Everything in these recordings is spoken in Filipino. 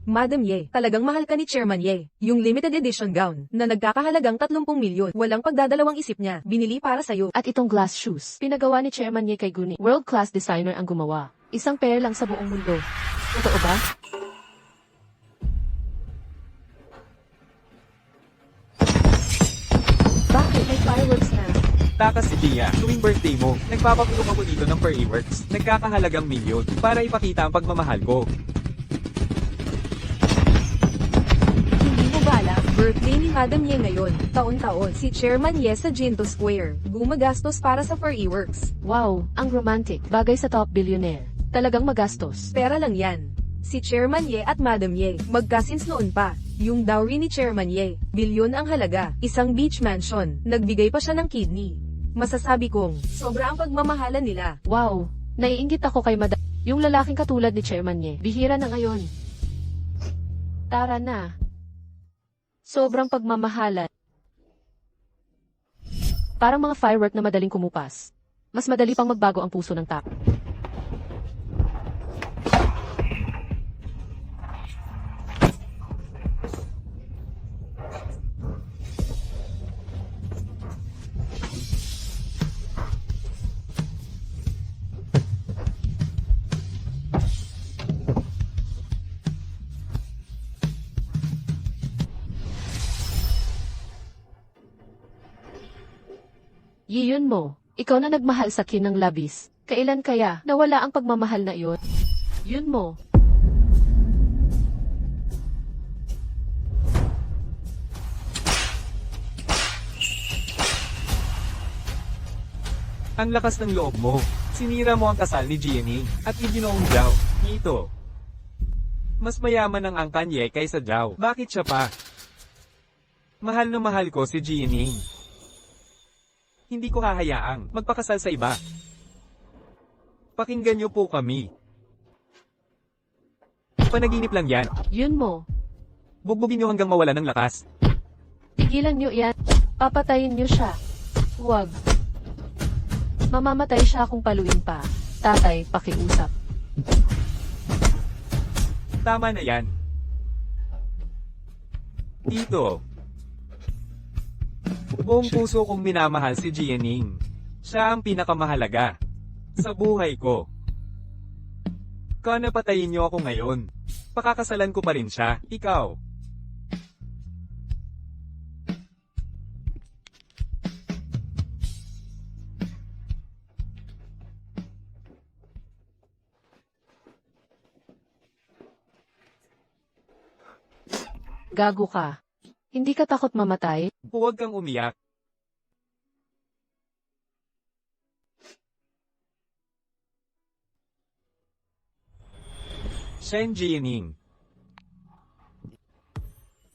Madam Ye, talagang mahal ka ni Chairman Ye. Yung limited edition gown, na nagkakahalagang 30 milyon, walang pagdadalawang isip niya, binili para sa'yo. At itong glass shoes, pinagawa ni Chairman Ye kay Guni. World-class designer ang gumawa. Isang pair lang sa buong mundo. Totoo ba? Bakit may fireworks na? Takas si Tia, tuwing birthday mo, nagpapapulong ako dito ng Fireworks, nagkakahalagang milyon, para ipakita ang pagmamahal ko. Hindi mo ba alam, birthday ni Madam Ye ngayon, taon-taon, si Chairman Ye sa Jinto Square, gumagastos para sa fireworks. Wow, ang romantic. Bagay sa top billionaire. Talagang magastos. Pera lang yan. Si Chairman Ye at Madam Ye, magkasins noon pa. Yung dowry ni Chairman Ye, bilyon ang halaga, isang beach mansion, nagbigay pa siya ng kidney. Masasabi kong, sobra ang pagmamahalan nila. Wow, naiinggit ako kay Madam. Yung lalaking katulad ni Chairman Ye, bihira na ngayon. Tara na. Sobrang pagmamahalan. Parang mga firework na madaling kumupas. Mas madali pang magbago ang puso ng tao. Yun mo, ikaw na nagmahal sa akin ng labis. Kailan kaya nawala ang pagmamahal na iyon? Yun mo. Ang lakas ng loob mo. Sinira mo ang kasal ni Jenny, at iginoong Zhao, Ito. Mas mayaman ang angkan Ye kaysa Zhao. Bakit siya pa? Mahal na mahal ko si Jenny. Hindi ko hahayaang magpakasal sa iba. Pakinggan niyo po kami. Panaginip lang yan. Yun mo. Bugbugin niyo hanggang mawala ng lakas. Tigilan niyo yan. Papatayin niyo siya. Huwag. Mamamatay siya kung paluin pa. Tatay, pakiusap. Tama na yan. Dito. Buong puso kong minamahal si Jianing. Siya ang pinakamahalaga sa buhay ko. Kana patayin niyo ako ngayon. Pakakasalan ko pa rin siya, ikaw. Gago ka. Hindi ka takot mamatay? Huwag kang umiyak. Shen Jianing.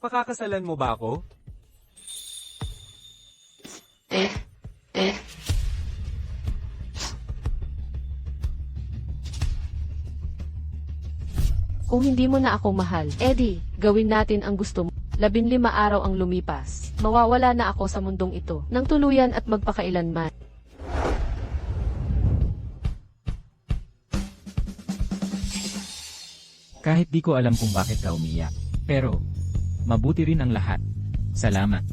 Pakakasalan mo ba ako? Kung hindi mo na ako mahal, Eddie, gawin natin ang gusto mo. 15 araw ang lumipas. Mawawala na ako sa mundong ito, nang tuluyan at magpakailanman. Kahit di ko alam kung bakit ka umiyak. Pero, mabuti rin ang lahat. Salamat.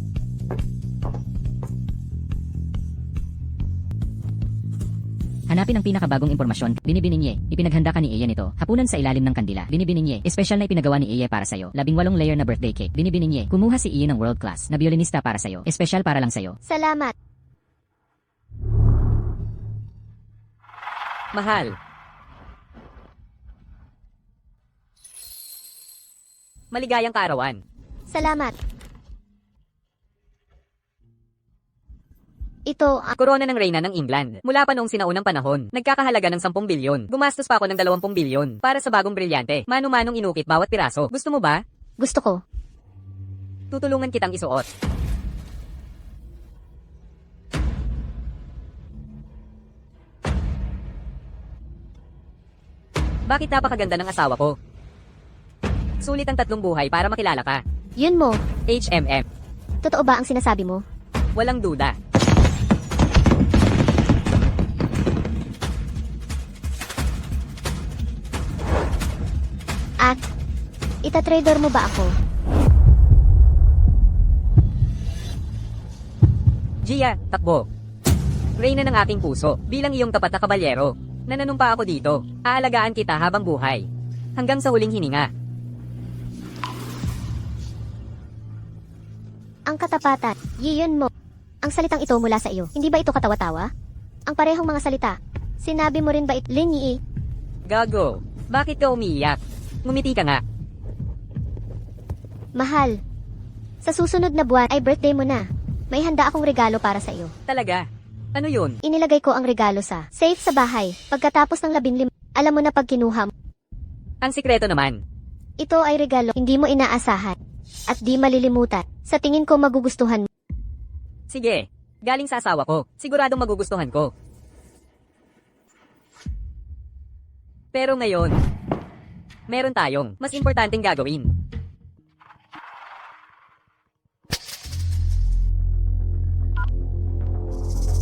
Hanapin ang pinakabagong impormasyon. Binibininye. Ipinaghanda ka ni Eye nito. Hapunan sa ilalim ng kandila. Binibininye. Espesyal na ipinagawa ni Eye para sa'yo. 18 layer na birthday cake. Binibininye. Kumuha si Eye ng world class na violinista para sa'yo. Espesyal para lang sa'yo. Salamat. Mahal. Maligayang kaarawan. Salamat. Ito ang Korona ng Reyna ng England. Mula pa noong sinaunang panahon, nagkakahalaga ng 10 bilyon. Gumastos pa ako ng 20 bilyon para sa bagong brilyante. Mano-manong inukit bawat piraso. Gusto mo ba? gusto ko. Tutulungan kitang isuot. Bakit napakaganda ng asawa ko? Sulit ang 3 buhay para makilala ka. Yun mo. HMM. Totoo ba ang sinasabi mo? Walang duda. At Itatrader mo ba ako? Gia, takbo. Reyna ng aking puso, bilang iyong tapat na kabalyero. Nananumpa ako dito. Aalagaan kita habang buhay. Hanggang sa huling hininga. Ang katapatan, yun mo. Ang salitang ito mula sa iyo, hindi ba ito katawa-tawa? Ang parehong mga salita. Sinabi mo rin ba ito, Lin Yi? Gago, bakit ka umiiyak? Ngumiti ka nga. Mahal. Sa susunod na buwan ay birthday mo na. May handa akong regalo para sa iyo. Talaga? Ano yun? Inilagay ko ang regalo sa safe sa bahay. Pagkatapos ng 15, alam mo na pag kinuha mo. Ang sikreto naman. Ito ay regalo hindi mo inaasahan. At di malilimutan. Sa tingin ko magugustuhan mo. Sige, galing sa asawa ko. Siguradong magugustuhan ko. Pero ngayon, meron tayong mas importanteng gagawin.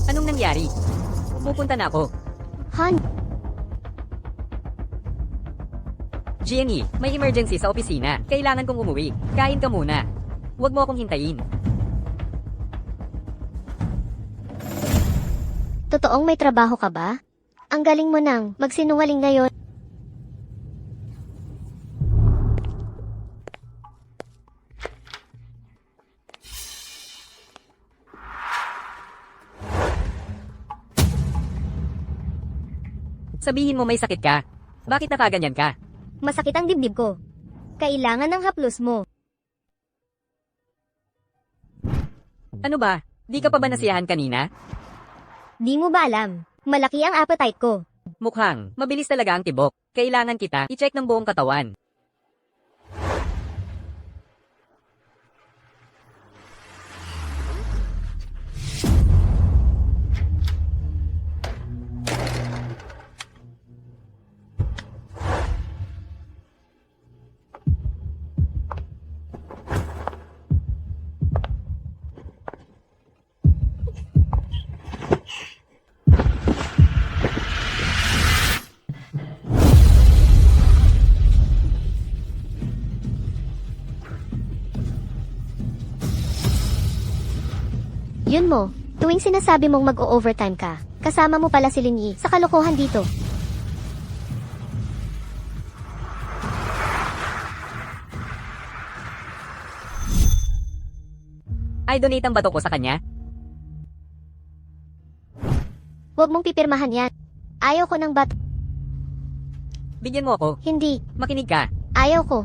Anong nangyari? Pupunta na ako. Han, Jenny, may emergency sa opisina. Kailangan kong umuwi. Kain ka muna. Huwag mo akong hintayin. totoong may trabaho ka ba? Ang galing mo nang magsinungaling ngayon. Sabihin mo may sakit ka. Bakit nakaganyan ka? Masakit ang dibdib ko. Kailangan ng haplos mo. Ano ba? Di ka pa ba nasiyahan kanina? Di mo ba alam? Malaki ang appetite ko. Mukhang, mabilis talaga ang tibok. Kailangan kita i-check ng buong katawan. Yun mo, tuwing sinasabi mong mag-o-overtime ka, kasama mo pala si Lin Yi sa kalokohan dito. Ay donate ang bato ko sa kanya? Huwag mong pipirmahan yan. Ayaw ko ng bat. Bigyan mo ako. Hindi. Makinig ka. Ayaw ko.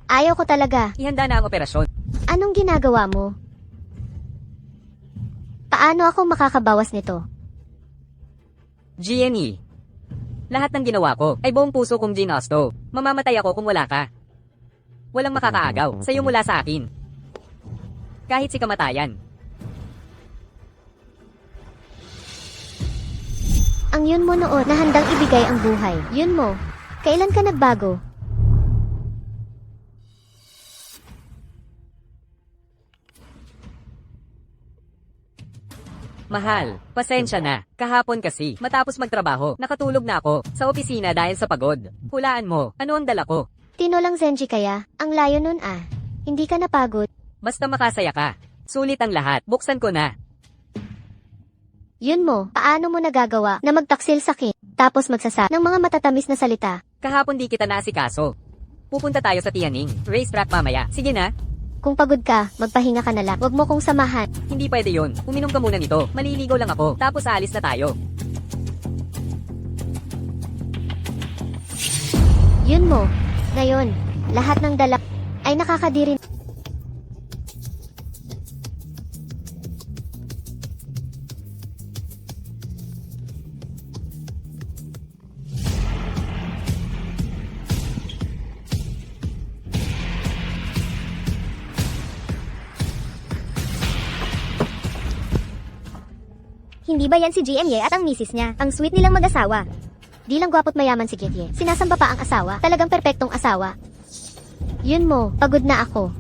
Ayaw ko talaga. Ihanda na ang operasyon. Anong ginagawa mo? Paano ako makakabawas nito? GNE. Lahat ng ginawa ko ay buong puso kong ginusto. Mamamatay ako kung wala ka. Walang makakaagaw sa'yo mula sa akin. Kahit si kamatayan. Ang yun mo noon na handang ibigay ang buhay. Yun mo. Kailan ka nagbago? Mahal, pasensya na. Kahapon kasi, matapos magtrabaho, nakatulog na ako sa opisina dahil sa pagod. Hulaan mo, ano ang dala ko? Tinolang Zenji kaya? Ang layo nun ah. Hindi ka napagod. Basta makasaya ka. Sulit ang lahat, buksan ko na. Yun mo, paano mo nagagawa na magtaksil sakit, tapos magsasa ng mga matatamis na salita? Kahapon di kita naasikaso. Pupunta tayo sa Tianning, racetrack mamaya. Sige na. Kung pagod ka, magpahinga ka na lang. Huwag mo kong samahan. Hindi pwede yon. Uminom ka muna nito. Maliligaw lang ako. Tapos aalis na tayo. Yun mo. Ngayon, lahat ng dala ay nakakadiri. Hindi ba yan si GMY at ang misis niya? Ang sweet nilang mag-asawa. Di lang gwapo't mayaman si Kitye. Sinasamba pa ang asawa. Talagang perpektong asawa. Yun mo, pagod na ako.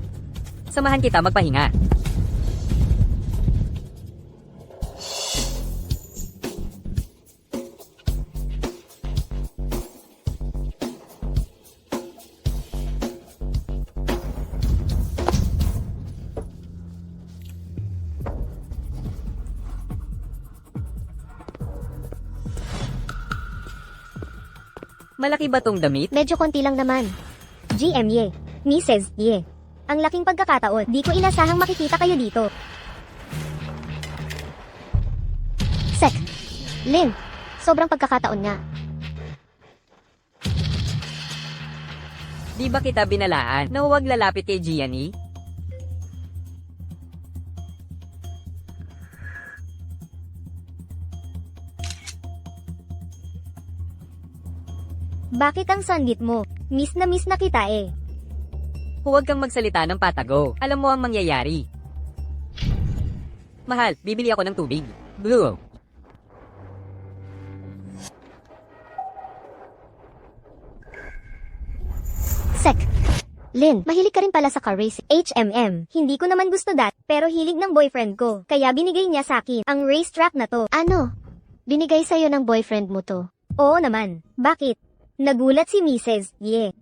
Samahan kita magpahinga. Malaki ba tong damit? Medyo konti lang naman. GM Ye. Mrs. Ye. Ang laking pagkakataon. Di ko inasahang makikita kayo dito. Sek. Lin. Sobrang pagkakataon nga. Di ba kita binalaan na huwag lalapit kay Gianni? Bakit ang sandit mo? Miss na kita eh. Huwag kang magsalita ng patago. Alam mo ang mangyayari. Mahal, bibili ako ng tubig. Blue. Sek. Lin, mahilig ka rin pala sa car race. HMM. Hindi ko naman gusto pero hilig ng boyfriend ko. Kaya binigay niya sa akin ang racetrack na to. Ano? Binigay sa'yo ng boyfriend mo to? Oo naman. Bakit? Nagulat si Mrs. Ye.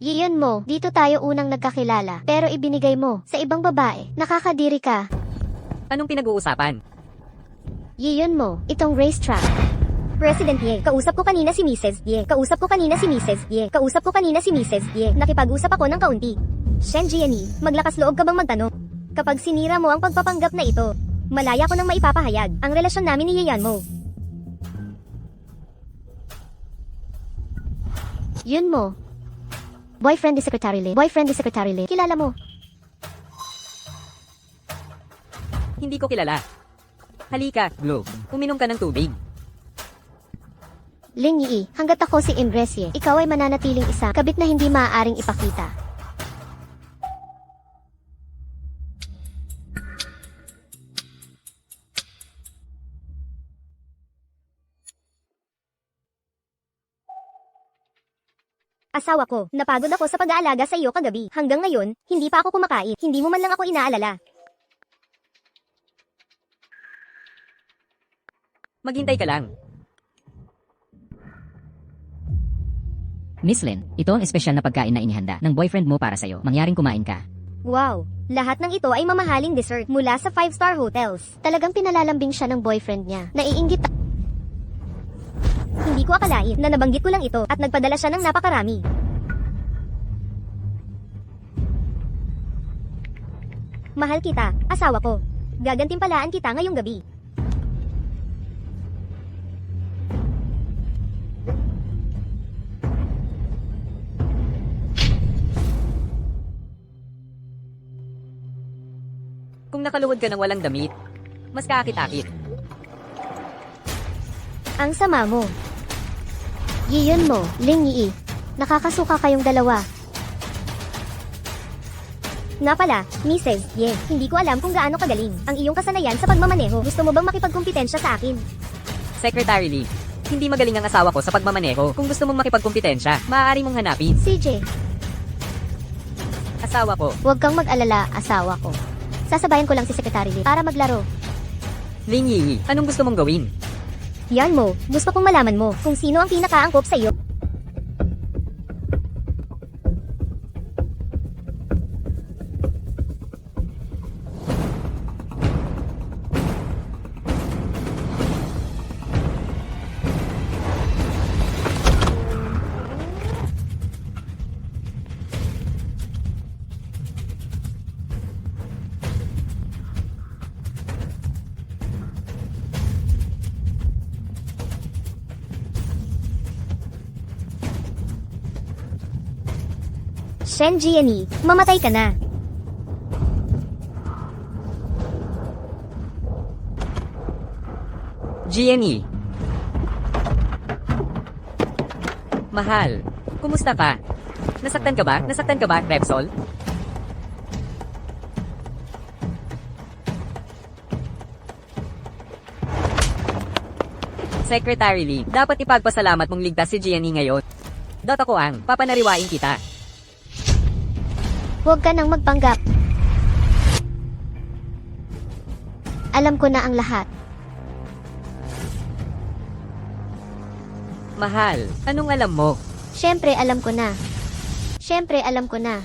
Yun mo, dito tayo unang nagkakilala, pero ibinigay mo sa ibang babae. Nakakadiri ka. Anong pinag-uusapan? Yun mo, itong racetrack. President Ye, kausap ko kanina si Mrs. Ye. Kausap ko kanina si Mrs. Ye. Kausap ko kanina si Mrs. Ye. Nakipag-usap ako ng kaunti. Shen Jiani, maglakas loob ka bang magtanong? Kapag sinira mo ang pagpapanggap na ito, malaya ko nang maipapahayag ang relasyon namin ni Yeyan mo. Yun mo. Boyfriend ni Secretary Lee. Boyfriend ni Secretary Lee. Kilala mo. Hindi ko kilala. Halika, Blue. Uminom ka ng tubig. Ling Yi, hanggat ako si Imresye, ikaw ay mananatiling isa, kabit na hindi maaaring ipakita. Asawa ko, napagod ako sa pag-aalaga sa iyo kagabi. Hanggang ngayon, hindi pa ako kumakain. Hindi mo man lang ako inaalala. Maghintay ka lang. Miss Lin, ito ang espesyal na pagkain na inihanda ng boyfriend mo para sa'yo. Mangyaring kumain ka. Wow! Lahat ng ito ay mamahaling dessert mula sa 5-star hotels. Talagang pinalalambing siya ng boyfriend niya. Naiinggit. Hindi ko akalain na nabanggit ko lang ito at nagpadala siya ng napakarami. Mahal kita, asawa ko. Gagantimpalaan kita ngayong gabi. Kung nakaluhod ka ng walang damit, mas kaakit-akit. Ang sama mo. Yun mo, Ling Yi. Nakakasuka kayong dalawa. Nga pala, Mrs. Ye, hindi ko alam kung gaano kagaling ang iyong kasanayan sa pagmamaneho. Gusto mo bang makipagkumpitensya sa akin? Secretary Lee, hindi magaling ang asawa ko sa pagmamaneho. Kung gusto mong makipagkumpitensya, maaari mong hanapin. CJ, Asawa ko, huwag kang mag-alala, asawa ko. Sasabayan ko lang si Secretary Lee para maglaro. Ling Yi, anong gusto mong gawin? Yan mo, gusto kong malaman mo kung sino ang pinakaangkop sa iyo. Shen Jiani, mamatay ka na. Gianni. Mahal, kumusta ka? Nasaktan ka ba? Nasaktan ka ba, Repsol? Secretary Lee, dapat ipagpasalamat mong ligtas si Gianni ngayon. Dota ko ang, papanariwain kita. Huwag ka nang magpanggap. Alam ko na ang lahat. Mahal, anong alam mo? Siyempre alam ko na. Siyempre alam ko na.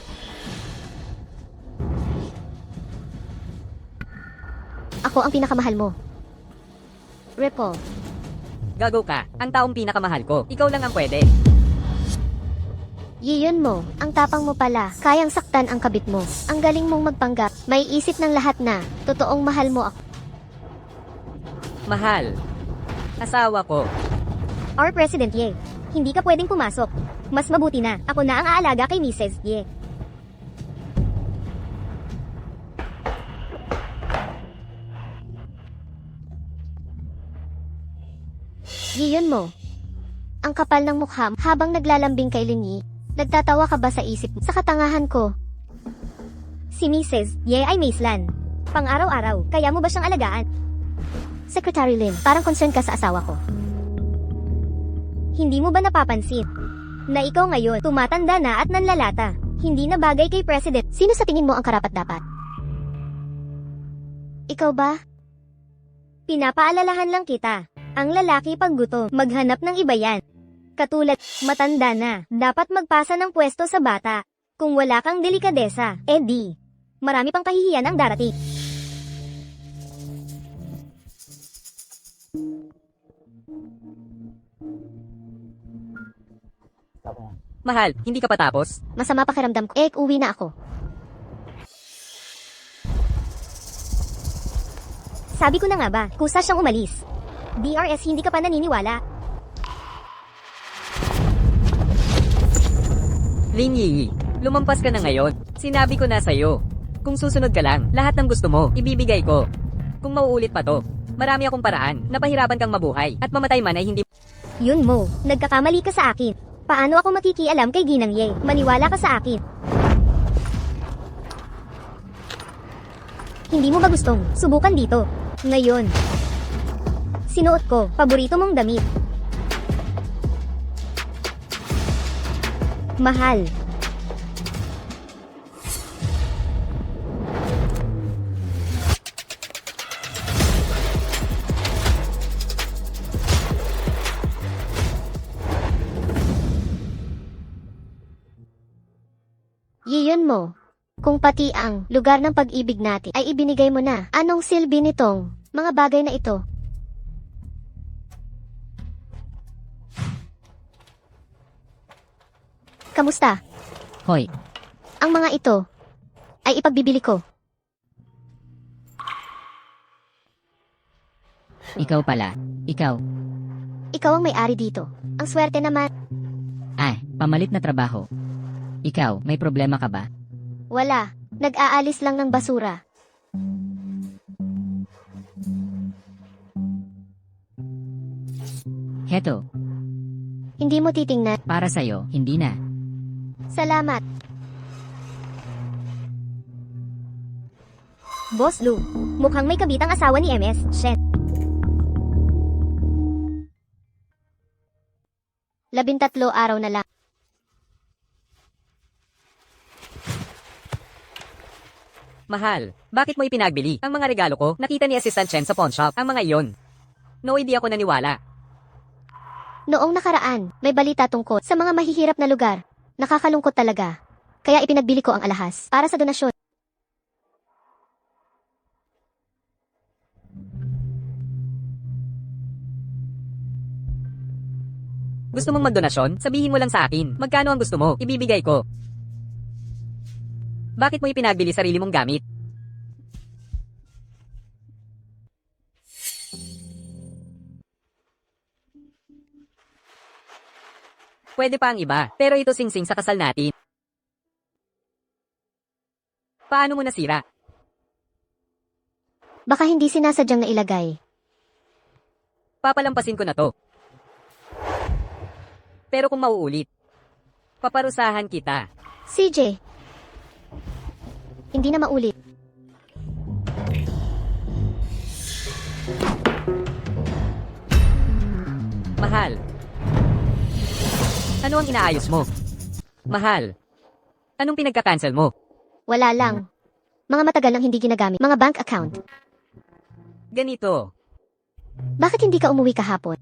Ako ang pinakamahal mo. Ripple. Gago ka. Ang taong pinakamahal ko. Ikaw lang ang pwede. Yiyon mo, ang tapang mo pala, kayang saktan ang kabit mo. Ang galing mong magpanggap, may isip ng lahat na, totoong mahal mo ako. Mahal. Asawa ko. Our President Ye, hindi ka pwedeng pumasok. Mas mabuti na, ako na ang aalaga kay Mrs. Ye. Yiyon mo. Ang kapal ng mukha mo habang naglalambing kay Linyi. Nagtatawa ka ba sa isip mo? Sa katangahan ko. Si Mrs. Ye ay Maislan. Pang-araw-araw, kaya mo ba siyang alagaan? Secretary Lin, parang concern ka sa asawa ko. Hindi mo ba napapansin na ikaw ngayon tumatanda na at nanlalata? Hindi na bagay kay President. Sino sa tingin mo ang karapat-dapat? Ikaw ba? Pinapaalalahan lang kita. Ang lalaki pag gutom, maghanap ng iba yan. Katulad, matanda na, dapat magpasa ng pwesto sa bata. Kung wala kang delikadesa, di, marami pang kahihiyan ang darating. Mahal, hindi ka pa tapos? Masama pakiramdam ko. Uwi na ako. Sabi ko na nga ba, kusa siyang umalis. DRS, hindi ka pa naniniwala. Lin Yi, lumampas ka na ngayon. Sinabi ko na sa'yo. Kung susunod ka lang, lahat ng gusto mo, ibibigay ko. Kung mauulit pa to, marami akong paraan na pahirapan kang mabuhay at mamatay man ay hindi. Yun mo, nagkakamali ka sa akin. Paano ako makikialam kay Ginang Ye? Maniwala ka sa akin. Hindi mo ba gustong subukan dito? Ngayon, sinuot ko, paborito mong damit. Mahal. Yiyon mo. Kung pati ang lugar ng pag-ibig natin ay ibinigay mo na, anong silbi nitong mga bagay na ito? Kamusta? Hoy, Ang mga ito ay ipagbibili ko. ikaw pala. Ikaw. Ikaw ang may-ari dito. Ang swerte naman. Pamalit na trabaho. Ikaw, may problema ka ba? Wala. Nag-aalis lang ng basura. Heto, Hindi mo titingnan. para sa'yo, hindi na. Salamat. Boss Lou, mukhang may kabitang asawa ni MS, Shen. 13 araw na lang. Mahal, bakit mo ipinagbili ang mga regalo ko? Nakita ni Assistant Chen sa pawn shop ang mga iyon. No, hindi ako naniwala. Noong nakaraan, may balita tungkol sa mga mahihirap na lugar. Nakakalungkot talaga. Kaya ipinagbili ko ang alahas para sa donasyon. Gusto mong magdonasyon? Sabihin mo lang sa akin. Magkano ang gusto mo? Ibibigay ko. Bakit mo ipinagbili sarili mong gamit? Pwede pa ang iba, pero ito singsing sa kasal natin. Paano mo nasira? Baka hindi sinasadyang nailagay. Papalampasin ko na to. Pero kung mauulit, paparusahan kita. CJ, hindi na maulit. Mahal. Ano ang inaayos mo? Mahal. Anong pinagka-cancel mo? Wala lang. Mga matagal nang hindi ginagamit. Mga bank account. Ganito. Bakit hindi ka umuwi kahapon?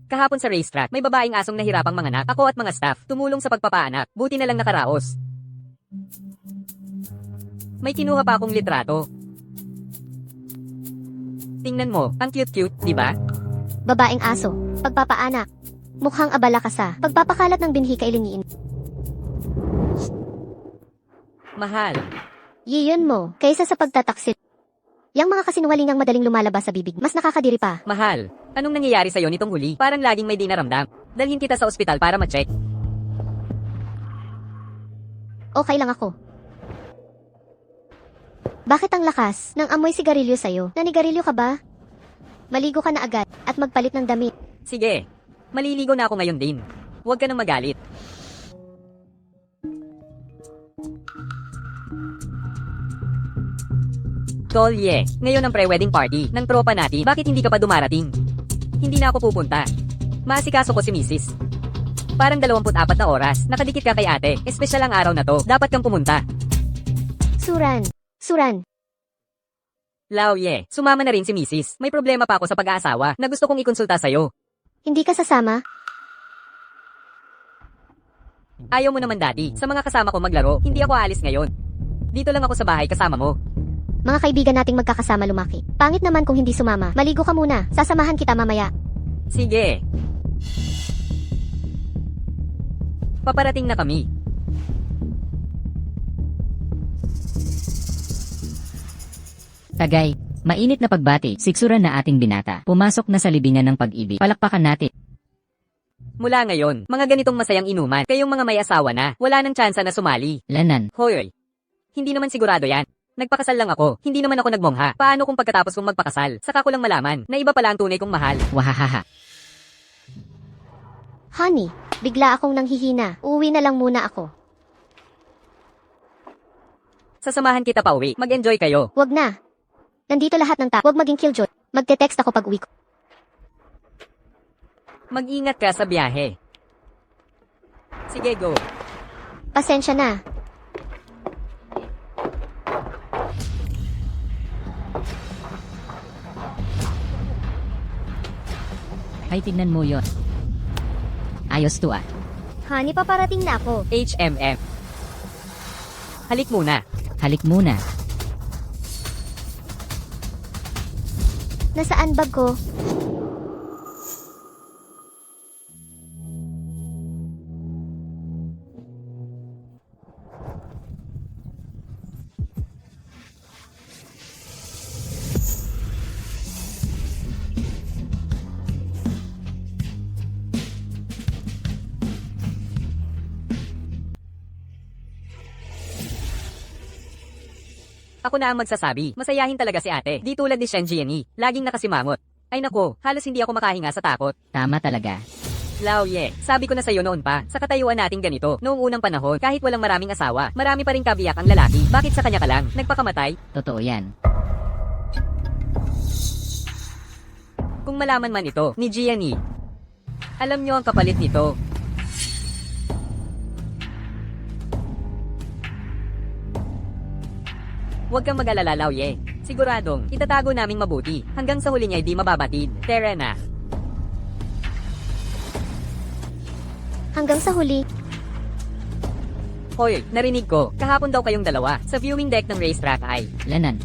Kahapon sa racetrack, may babaeng asong nahirapang manganak. Ako at mga staff, tumulong sa pagpapaanak. Buti na lang nakaraos. May kinuha pa akong litrato. Tingnan mo, ang cute-cute, di ba? Babaeng aso. Pagpapaanak. Mukhang abala ka sa pagpapakalat ng binhi kay Liniin. Mahal. Yiyon mo, kaysa sa pagtataksil. Yang mga kasinungalingang madaling lumalabas sa bibig, mas nakakadiri pa. Mahal. Anong nangyayari sa'yo nitong huli? Parang laging may di naramdam. Dalhin kita sa ospital para ma-check. Okay lang ako. Bakit ang lakas ng amoy sigarilyo sa'yo? Nanigarilyo ka ba? Maligo ka na agad at magpalit ng damit. Sige. Maliligo na ako ngayon din. Huwag ka nang magalit. Tolye, ngayon ang pre-wedding party ng tropa natin. Bakit hindi ka pa dumarating? Hindi na ako pupunta. Maasikaso ko si Mrs. Parang 24 na oras. Nakadikit ka kay ate. Espesyal ang araw na to. Dapat kang pumunta. Suran. Lauye, sumama na rin si Mrs. May problema pa ako sa pag-aasawa na gusto kong ikonsulta sa'yo. Hindi ka sasama? Ayaw mo naman dati. Sa mga kasama ko maglaro, hindi ako aalis ngayon. Dito lang ako sa bahay kasama mo. Mga kaibigan nating magkakasama lumaki. Pangit naman kung hindi sumama. Maligo ka muna. Sasamahan kita mamaya. Sige. Paparating na kami. Tagay, mainit na pagbati, siksuran na ating binata. Pumasok na sa libingan ng pag-ibig. Palakpakan natin. Mula ngayon, mga ganitong masayang inuman, kayong mga may asawa na, wala nang tsansa na sumali. Lanan, Hoy, hindi naman sigurado yan. Nagpakasal lang ako, hindi naman ako nagmongha. Paano kung pagkatapos kong magpakasal, saka ko lang malaman, na iba pala ang tunay kong mahal? wahahaha. Honey, bigla akong nanghihina. Uuwi na lang muna ako. Sasamahan kita pa uwi, mag-enjoy kayo. Wag na. Nandito lahat ng Huwag maging killjoy. Magte-text ako pag uwi ko. Mag-ingat ka sa biyahe. Sige, go. Pasensya na. Ay, tignan mo yon. Ayos to ah. Honey, paparating na ako. HMM. Halik muna. Halik muna. Nasaan bag ko? Ako na ang magsasabi. Masayahin talaga si ate. Di tulad ni Shen Jiani. Laging nakasimangot. Ay nako, halos hindi ako makahinga sa takot. Tama talaga. Lauye, sabi ko na sa'yo noon pa, sa katayuan nating ganito, noong unang panahon, kahit walang maraming asawa, marami pa rin kabiyak ang lalaki. Bakit sa kanya ka lang? Nagpakamatay? Totoo yan. Kung malaman man ito, ni Gianni. Alam nyo ang kapalit nito. Huwag kang mag-alala, Lauye. Siguradong, itatago naming mabuti. Hanggang sa huli niya di mababatid. Tara na. Hanggang sa huli. Hoy, narinig ko, kahapon daw kayong dalawa, sa viewing deck ng racetrack ay. Lanan.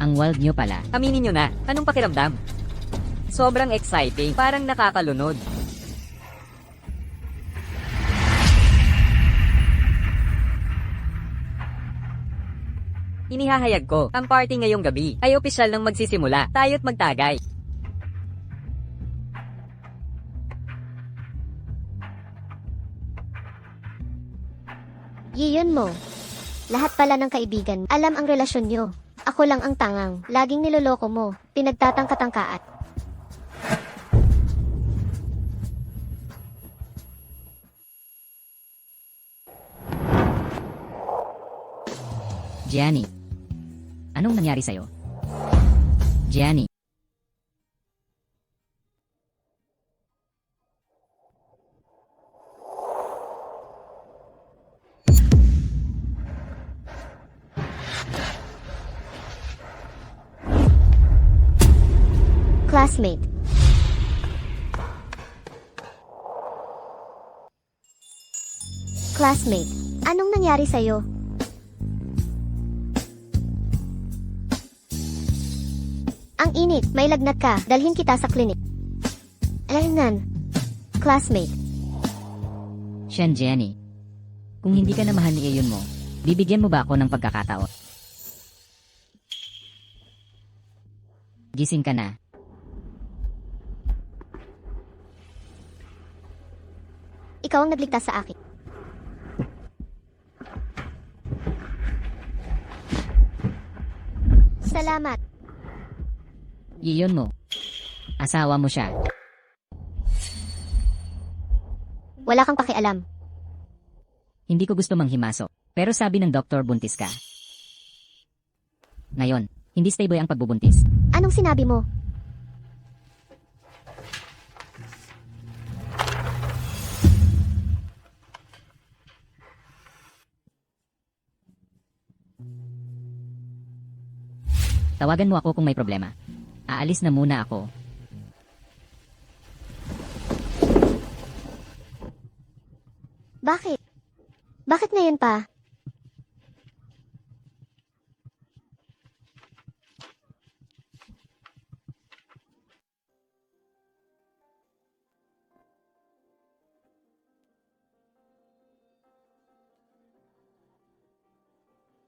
Ang wild nyo pala. Aminin nyo na, anong pakiramdam? Sobrang exciting, parang nakakalunod. Inihahayag ko, ang party ngayong gabi ay opisyal nang magsisimula. Tayo't magtagay. Yiyon mo. Lahat pala ng kaibigan, alam ang relasyon nyo. Ako lang ang tangang, laging niloloko mo, pinagtatangka-tangkaat. Gianni. Anong nangyari sa'yo? Gianni. Classmate. Classmate, anong nangyari sa'yo? Ang init, may lagnat ka, dalhin kita sa klinik. Ayan, classmate. Shen Jenny. Kung hindi ka na mahal ni Aeon mo, bibigyan mo ba ako ng pagkakataon? Gising ka na. Ikaw ang nagligtas sa akin. Salamat. Aeon mo. Asawa mo siya. Wala kang pakialam. Hindi ko gusto manghimasok. Pero sabi ng doktor buntis ka. Ngayon, hindi stable ang pagbubuntis. Anong sinabi mo? Tawagan mo ako kung may problema. Aalis na muna ako. Bakit? Bakit ngayon pa?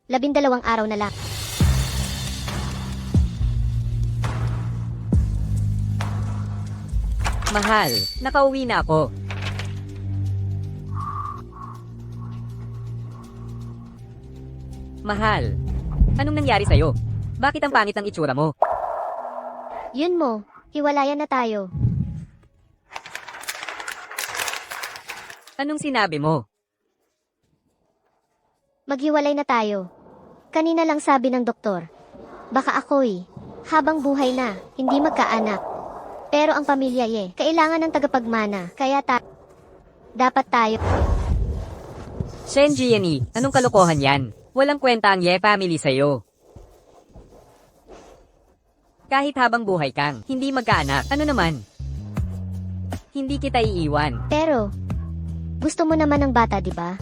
Labindalawang araw na lang. Mahal, nakauwi na ako. Mahal, anong nangyari sa'yo? Bakit ang pangit ng itsura mo? Yun mo, hiwalayan na tayo. Anong sinabi mo? Maghiwalay na tayo. Kanina lang sabi ng doktor. Baka ako'y, habang buhay na, hindi magkaanak. Pero ang pamilya kailangan ng tagapagmana, kaya dapat tayo. Shen Jiani, anong kalokohan yan? Walang kwenta ang Ye family sa'yo. Kahit habang buhay kang, hindi magkaanak, ano naman? Hindi kita iiwan. Pero, gusto mo naman ng bata, di ba?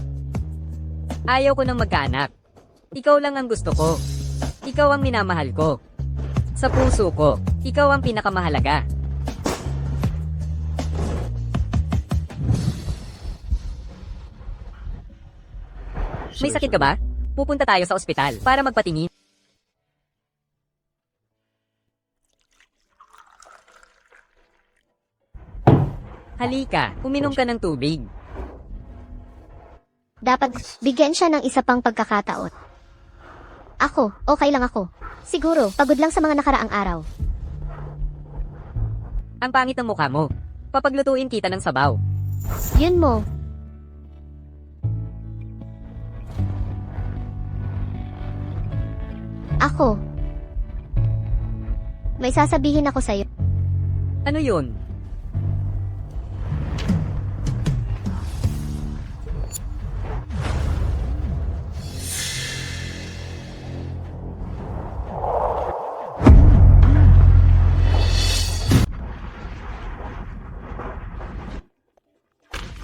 Ayaw ko nang magkaanak. Ikaw lang ang gusto ko. Ikaw ang minamahal ko. Sa puso ko, ikaw ang pinakamahalaga. May sakit ka ba? Pupunta tayo sa ospital para magpatingin. Halika, uminom ka ng tubig. Dapat bigyan siya ng isa pang pagkakataon. Ako, okay lang ako. Siguro, pagod lang sa mga nakaraang araw. Ang pangit ng mukha mo. Papaglutuin kita ng sabaw. Yun mo. Ako. May sasabihin ako sa'yo. Ano yun?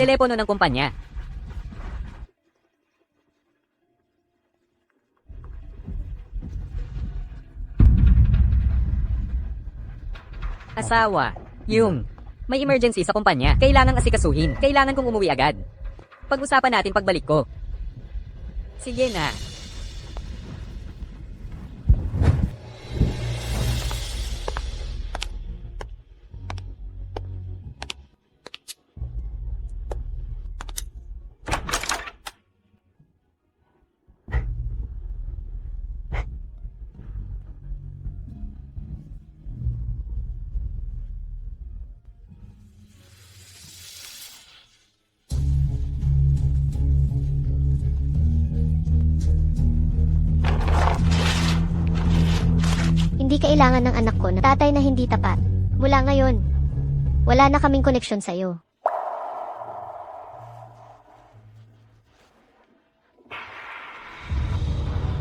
Telepono ng kumpanya. Asawa. Yung. May emergency sa kumpanya. Kailangang asikasuhin. Kailangan kong umuwi agad. Pag-usapan natin pagbalik ko. Sige na. Hindi kailangan ng anak ko na tatay na hindi tapat. Mula ngayon, wala na kaming koneksyon sa'yo.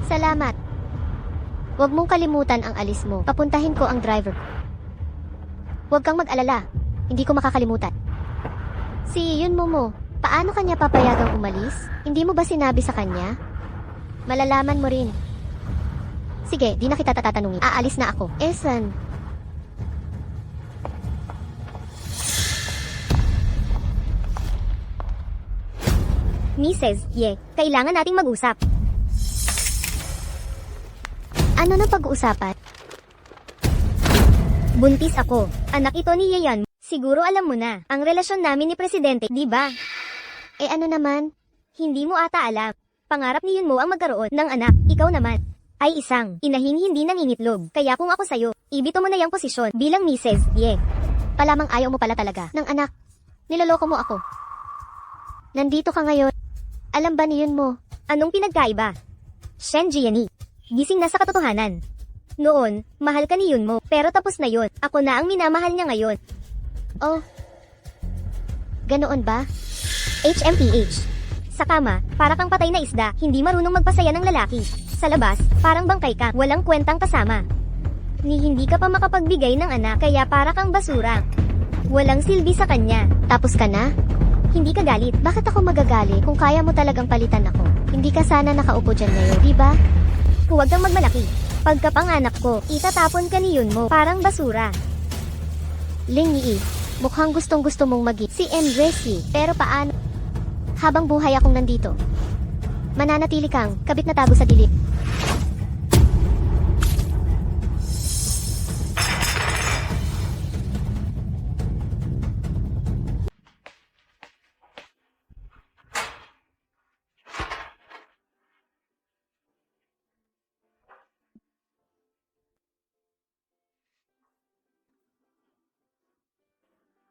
Salamat. Huwag mong kalimutan ang alis mo. Papuntahin ko ang driver ko. Huwag kang mag-alala. Hindi ko makakalimutan. Si Yun mo, paano kanya papayagang umalis? Hindi mo ba sinabi sa kanya? Malalaman mo rin. Sige, di na kita tatanungin. Aalis na ako. Esan, Mrs. Ye, kailangan nating mag-usap. Ano na pag-uusapan? Buntis ako. Anak ito ni Yayan. Siguro alam mo na, ang relasyon namin ni Presidente, di ba? Eh ano naman? Hindi mo ata alam. Pangarap ni Yunmo ang magkaroon ng anak. Ikaw naman ay isang inahing hindi nangingitlog. Kaya kung ako sa'yo, ibito mo na yung posisyon bilang Mrs. Ye. Palamang ayaw mo pala talaga ng anak. Niloloko mo ako. Nandito ka ngayon. Alam ba ni Yunmo? Anong pinagkaiba? Shen Jiani. Gising na sa katotohanan. Noon, mahal ka ni Yunmo, pero tapos na yon. Ako na ang minamahal niya ngayon. Oh. Ganoon ba? HMPH. Sa kama, para kang patay na isda, hindi marunong magpasaya ng lalaki. Sa labas, parang bangkay ka, walang kwentang kasama. Ni hindi ka pa makapagbigay ng anak, kaya para kang basura. Walang silbi sa kanya. Tapos ka na? Hindi ka galit. Bakit ako magagalit kung kaya mo talagang palitan ako? Hindi ka sana nakaupo dyan ngayon, di ba? Huwag kang magmalaki. Pagkapanganak ko, itatapon ka ni Yunmo, parang basura. Ling Yi, mukhang gustong-gusto mong maging si Embrace, pero paano? Habang buhay akong nandito, mananatili kang kabit na tago sa dilim.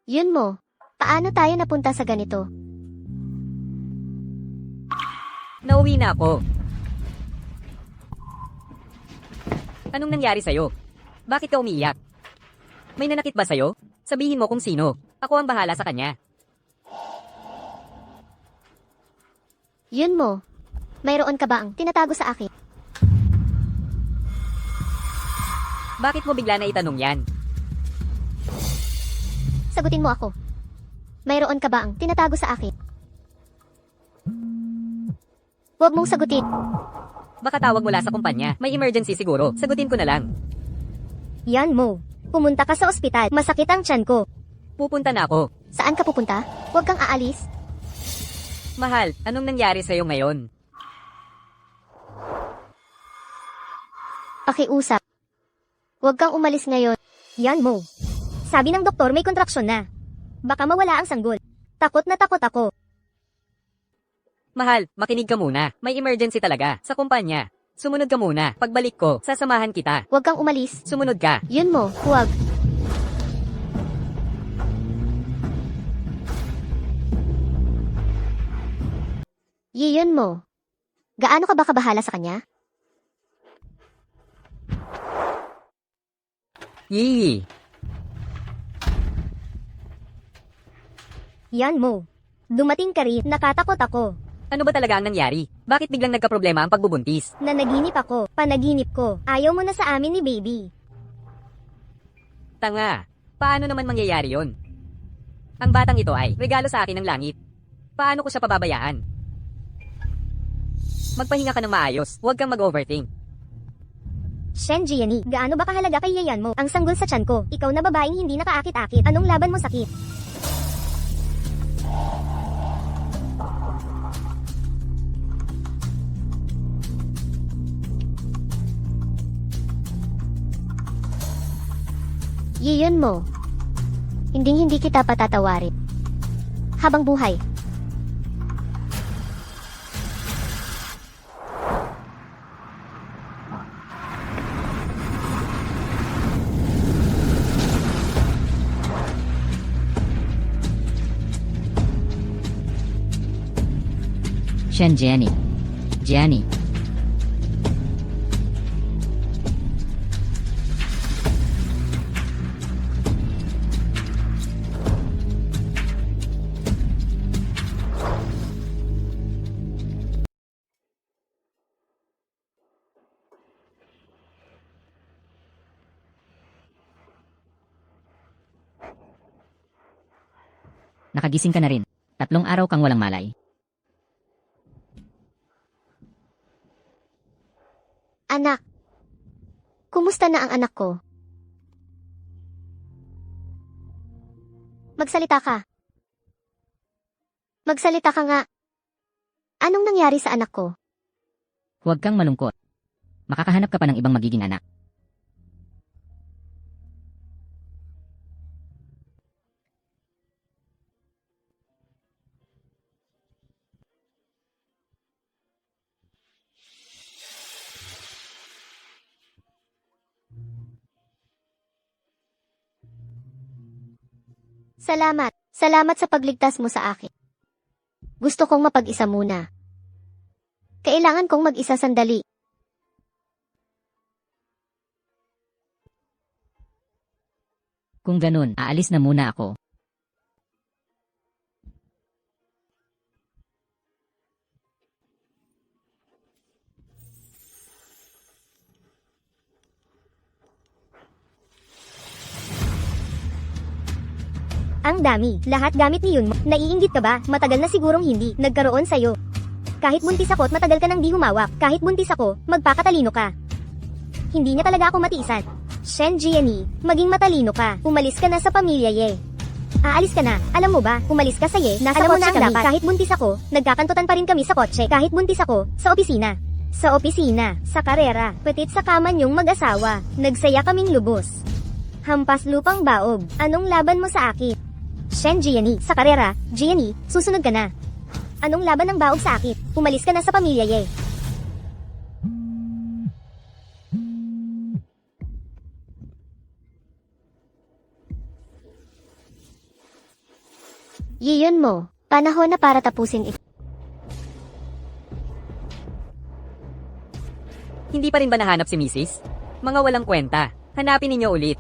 Yunmo, paano tayo napunta sa ganito? Nauwi na ako. Anong nangyari sa'yo? Bakit ka umiiyak? May nanakit ba sa'yo? Sabihin mo kung sino. Ako ang bahala sa kanya. Yunmo, mayroon ka ba ang tinatago sa akin? Bakit mo bigla na itanong yan? Sagutin mo ako. Mayroon ka ba ang tinatago sa akin? Huwag mong sagutin. Baka tawag mula sa kumpanya. May emergency siguro. Sagutin ko na lang. Yan mo. Pumunta ka sa ospital. Masakit ang tiyan ko. Pupunta na ako. Saan ka pupunta? Huwag kang aalis. Mahal, anong nangyari sa'yo ngayon? Pakiusap. Huwag kang umalis ngayon. Yan mo. Sabi ng doktor may kontraksyon na. Baka mawala ang sanggol. Takot na takot ako. Mahal, makinig ka muna. May emergency talaga. Sa kumpanya. Sumunod ka muna. Pagbalik ko, sasamahan kita. Huwag kang umalis. Sumunod ka. Yun mo, huwag. Yun mo. Gaano ka ba kabahala sa kanya? Yee. Yan mo. Dumating ka rin, nakatakot ako. Ano ba talaga ang nangyari? Bakit biglang nagkaproblema ang pagbubuntis? Nanaginip ako, panaginip ko. Ayaw mo na sa amin ni baby. Tanga. Paano naman mangyayari yon? Ang batang ito ay regalo sa akin ng langit. Paano ko siya pababayaan? Magpahinga ka ng maayos. Huwag kang mag-overthink. Shen Jiani, gaano ba kahalaga kay yayan mo? Ang sanggol sa tiyan ko. Ikaw na babaeng hindi nakaakit-akit. Anong laban mo sakit? Yun mo. Hindi kita patatawarin. Habang buhay. Shen Jiani. Jiani. Nakagising ka na rin. 3 araw kang walang malay. Anak. Kumusta na ang anak ko? Magsalita ka. Magsalita ka nga. Anong nangyari sa anak ko? Huwag kang malungkot. Makakahanap ka pa ng ibang magiging anak. Salamat. Salamat sa pagligtas mo sa akin. Gusto kong mapag-isa muna. Kailangan kong mag-isa sandali. Kung ganun, aalis na muna ako. Ang dami. Lahat gamit ni Yun mo. Naiinggit ka ba? Matagal na sigurong hindi. Nagkaroon sa'yo. Kahit buntis ako at matagal ka nang di humawak. Kahit buntis ako, magpakatalino ka. Hindi niya talaga ako matiisan. Shen Jiani, maging matalino ka. Umalis ka na sa pamilya Ye. Aalis ka na. Alam mo ba, umalis ka sa Ye, nasa Alam mo kotse na ang kami. dapat. Kahit buntis ako, nagkakantutan pa rin kami sa kotse. Kahit buntis ako, sa opisina. Sa opisina, sa karera, petit sa kama niyong mag-asawa. Nagsaya kaming lubos. Hampas lupang baog. Anong laban mo sa akin? Shen Jiani, sa karera, Jiani, susunod ka na. Anong laban ng baog sa akin? Umalis ka na sa pamilya Ye. Yiyon mo, panahon na para tapusin ito. Hindi pa rin ba nahanap si Mrs.? Mga walang kwenta. Hanapin ninyo ulit.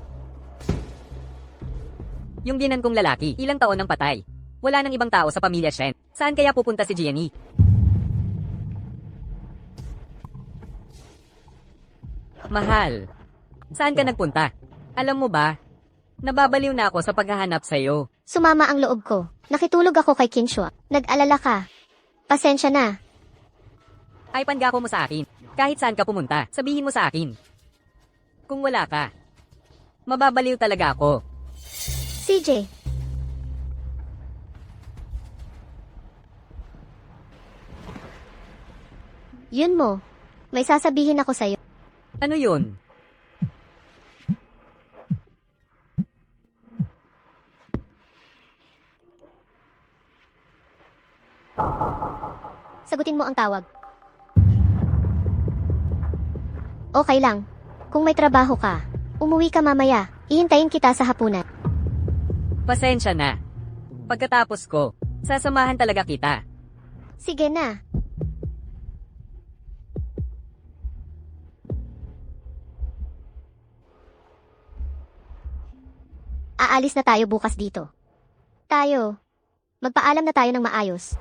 Yung binan kong lalaki, ilang taon nang patay. Wala nang ibang tao sa pamilya Shen. Saan kaya pupunta si Jiani? Mahal. Saan ka nagpunta? Alam mo ba? Nababaliw na ako sa paghahanap sa'yo. Sumama ang loob ko. Nakitulog ako kay Kinshua. Nag-alala ka. Pasensya na. Ay pangako mo sa akin. Kahit saan ka pumunta, sabihin mo sa akin. Kung wala ka, mababaliw talaga ako. CJ. Yun mo. May sasabihin ako sa'yo. Ano yun? Sagutin mo ang tawag. Okay lang. Kung may trabaho ka, umuwi ka mamaya. Ihintayin kita sa hapunan. Pasensya na. Pagkatapos ko, sasamahan talaga kita. Sige na. Aalis na tayo bukas dito. Tayo. Magpaalam na tayo ng maayos.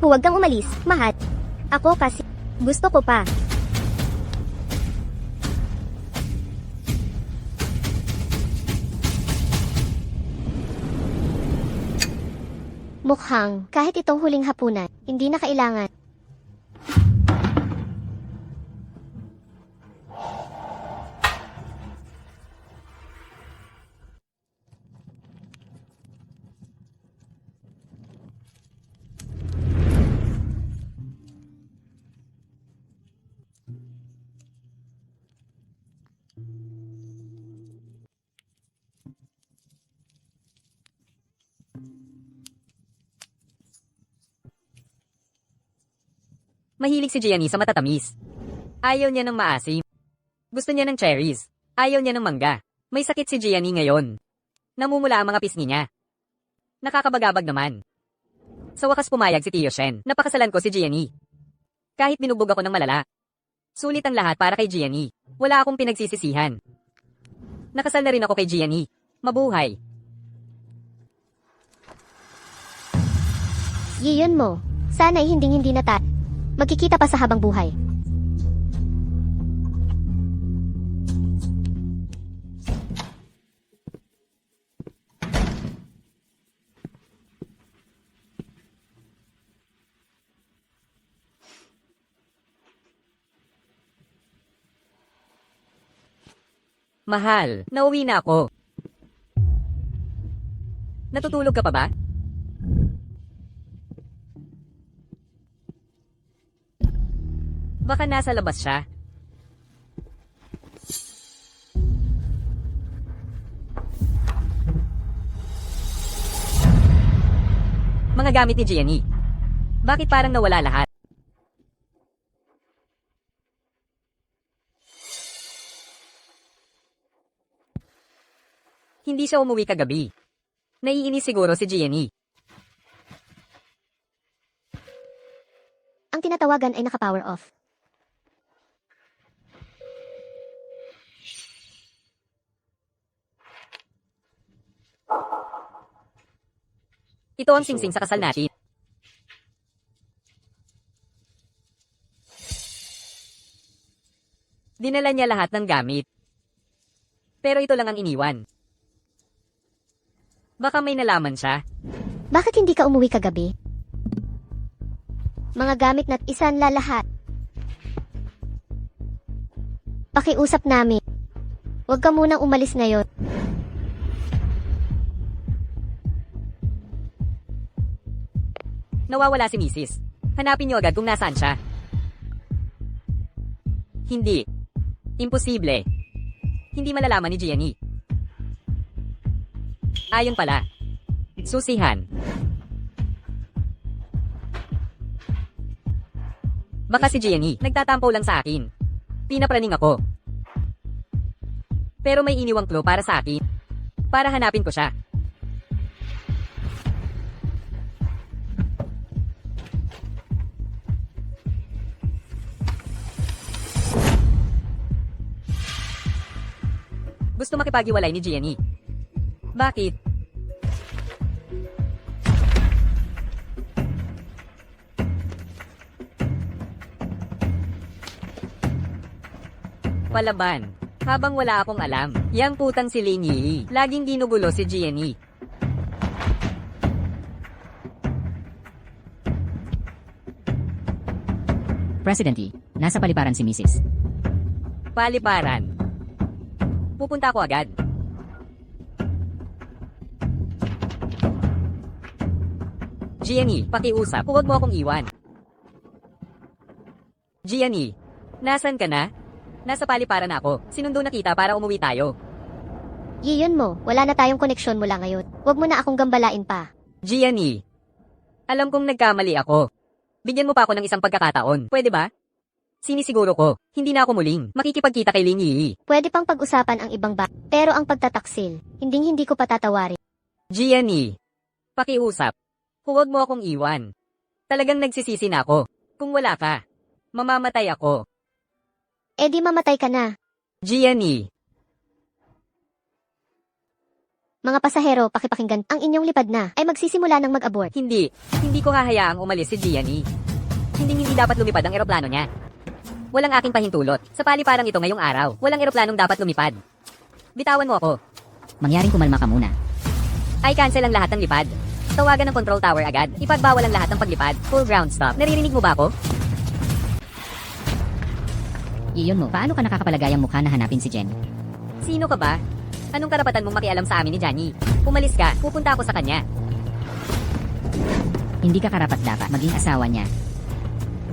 Huwag kang umalis, Mahat. Ako kasi, gusto ko pa. Mukhang, kahit itong huling hapunan, hindi na kailangan. Mahilig si Jiani sa matatamis. Ayaw niya ng maasim. Gusto niya ng cherries. Ayaw niya ng mangga. May sakit si Jiani ngayon. Namumula ang mga pisngi niya. Nakakabagabag naman. Sa wakas pumayag si Tio Shen. Napakasalan ko si Jiani. Kahit binugbog ako ng malala. Sulit ang lahat para kay Jiani. Wala akong pinagsisisihan. Nakasal na rin ako kay Jiani. Mabuhay. Iyon mo. Sana'y hindi na magkikita pa sa habang buhay. Mahal, nauwi na ako. Natutulog ka pa ba? Baka nasa labas siya. Mga gamit ni Jenny. Bakit parang nawala lahat? Hindi siya umuwi kagabi. Naiinis siguro si Jenny. Ang tinatawagan ay naka-power off. Ito ang singsing sa kasal natin. Dinala niya lahat ng gamit. Pero ito lang ang iniwan. Baka may nalaman siya. Bakit hindi ka umuwi kagabi? Mga gamit na't isan lahat. Pakiusap namin. Huwag ka munang umalis ngayon. Nawawala si Mrs. Hanapin niyo agad kung nasaan siya. Hindi. Imposible. Hindi malalaman ni Jenny. Ayon pala. Susihan. Baka si Jenny, nagtatampaw lang sa akin. Pinapraning ako. Pero may iniwang clue para sa akin. Para hanapin ko siya. Gusto makipaghiwalay ni Jenny. Bakit? Palaban. Habang wala akong alam, yang putang si Ling Yi, laging ginugulo si Jenny. President Yi, nasa paliparan si Mrs. Paliparan. Pupunta ako agad. Jenny, pakiusap, huwag mo akong iwan. Jenny, nasan ka na? Nasa paliparan ako. Sinundo na kita para umuwi tayo. Iyon mo, wala na tayong koneksyon mula ngayon. Huwag mo na akong gambalain pa. Jenny, alam kong nagkamali ako. Bigyan mo pa ako ng isang pagkakataon. Pwede ba? Sinisiguro ko, hindi na ako muling makikipagkita kay Ling Yi. Pwede pang pag-usapan ang ibang pero ang pagtataksil, hindi ko patatawarin. Jenny, pakiusap. Huwag mo akong iwan. Talagang nagsisisi na ako. Kung wala ka, mamamatay ako. Eh di mamatay ka na. Jenny, Mga pasahero, pakipakinggan, ang inyong lipad na ay magsisimula ng mag-abort. hindi ko hahayaang umalis si Jenny. Hindi dapat lumipad ang eroplano niya. Walang aking pahintulot. Sa paliparang ito ngayong araw, walang eroplanong dapat lumipad. Bitawan mo ako. Mangyaring kumalma ka muna. Ay cancel ang lahat ng lipad. Tawagan ng control tower agad. Ipagbawal ang lahat ng paglipad. Full ground stop. Naririnig mo ba ako? Iyon mo, paano ka nakakapalagayang mukha na hanapin si Jenny? Sino ka ba? Anong karapatan mong makialam sa amin ni Jenny? Umalis ka, pupunta ako sa kanya. Hindi ka karapat dapat maging asawa niya.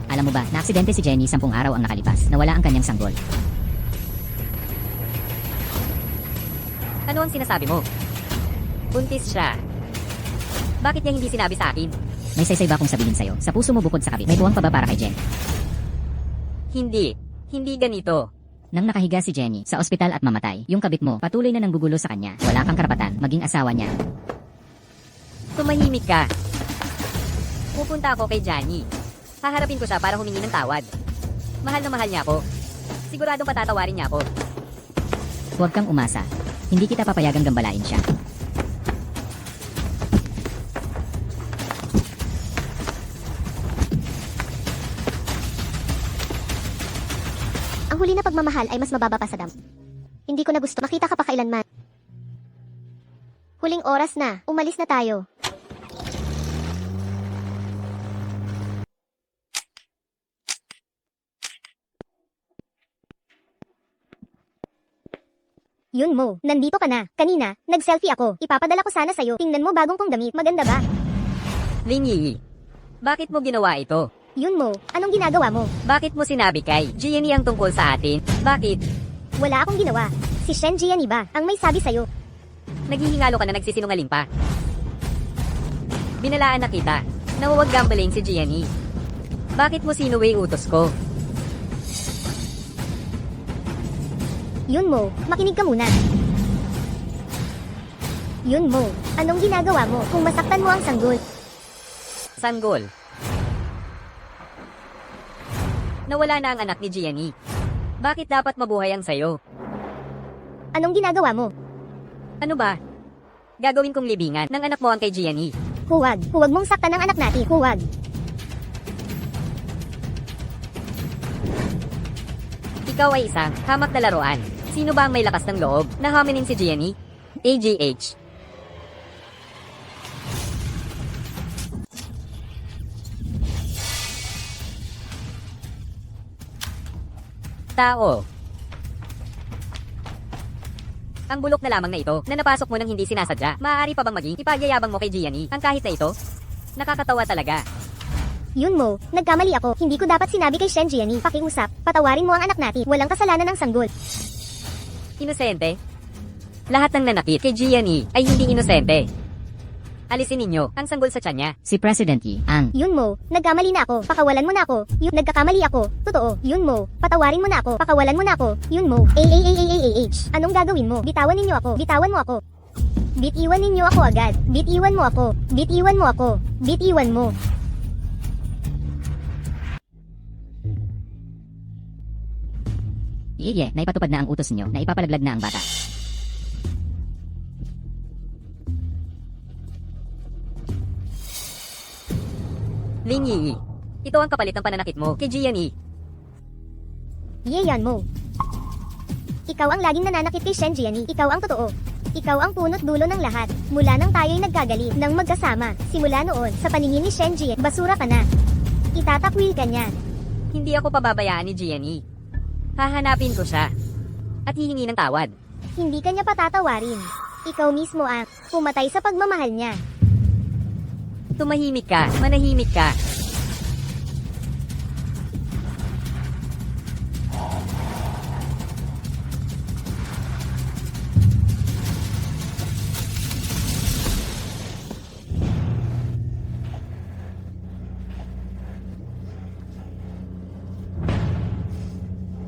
Alam mo ba, naaksidente si Jenny 10 araw ang nakalipas. Nawala ang kanyang sanggol. Ano ang sinasabi mo? Buntis siya. Bakit niya hindi sinabi sa akin? May saysay ba akong sabihin sa'yo? Sa puso mo bukod sa kabit, may buwang pa ba para kay Jenny? Hindi ganito. Nang nakahiga si Jenny sa ospital at mamatay, yung kabit mo patuloy na nanggugulo sa kanya. Wala kang karapatan maging asawa niya. Tumahimik ka. Pupunta ako kay Jenny. Haharapin ko siya para humingi ng tawad. Mahal na mahal niya ako. Siguradong patatawarin niya ako. Huwag kang umasa. Hindi kita papayagang gambalain siya. Ang huli na pagmamahal ay mas mababa pa sa dam. Hindi ko na gusto makita ka pa kailanman. Huling oras na, umalis na tayo. Yun mo, nandito ka na. Kanina, nag-selfie ako. Ipapadala ko sana sa'yo. Tingnan mo bagong kong damit. Maganda ba? Ling Yi, bakit mo ginawa ito? Yun mo, anong ginagawa mo? Bakit mo sinabi kay Gianni ang tungkol sa atin? Bakit? Wala akong ginawa. Si Shen Jiani ba ang may sabi sa'yo? Naghihingalo ka na nagsisinungaling pa. Binalaan na kita na huwag gambling si Gianni. Bakit mo sinuwi utos ko? Yun mo, makinig ka muna. Yun mo, anong ginagawa mo kung masaktan mo ang sanggol? Sanggol. Nawala na ang anak ni Gianni. Bakit dapat mabuhay ang sayo? Anong ginagawa mo? Ano ba? Gagawin kong libingan ng anak mo ang kay Gianni. Huwag mong saktan ang anak natin. Huwag. Ikaw ay isang hamak na laruan. Sino ba ang may lakas ng loob na haminin si Gianni? AGH. Tao. Ang bulok na lamang na ito na napasok mo nang hindi sinasadya. Maaari pa bang maging ipagyayabang mo kay Gianni ang kahit na ito? Nakakatawa talaga. Yun mo, nagkamali ako. Hindi ko dapat sinabi kay Shen Jiani. Pakiusap, patawarin mo ang anak natin. Walang kasalanan ng sanggol. Inosente? Lahat ng nanakit kay Gianni ay hindi inosente. Alisin ninyo ang sanggol sa tiyan niya. Si President Yi, ang Yun mo, nagkamali na ako. Pakawalan mo na ako. Yun, nagkakamali ako. Totoo. Yun mo, patawarin mo na ako. Pakawalan mo na ako. Yun mo. AAAAAH. Anong gagawin mo? Bitawan ninyo ako. Bitawan mo ako. Bitiwan ninyo ako agad. Bitiwan mo ako. Bitiwan mo ako. Bitiwan mo. Iye, naipatupad na ang utos niyo na ipapalaglag na ang bata. Ling Yi, ito ang kapalit ng pananakit mo kay Gianni. Yeyan mo. Ikaw ang laging nananakit kay Shen Jiani. Ikaw ang totoo. Ikaw ang punot dulo ng lahat. Mula nang tayo'y nagkagalit ng magkasama. Simula noon, sa paningin ni Shen Jiani, basura ka na. Itatakwil ka niya. Hindi ako pababayaan ni Gianni. Hahanapin ko siya at hihingi ng tawad. Hindi ka niya patatawarin. Ikaw mismo ang pumatay sa pagmamahal niya. Tumahimik ka, manahimik ka.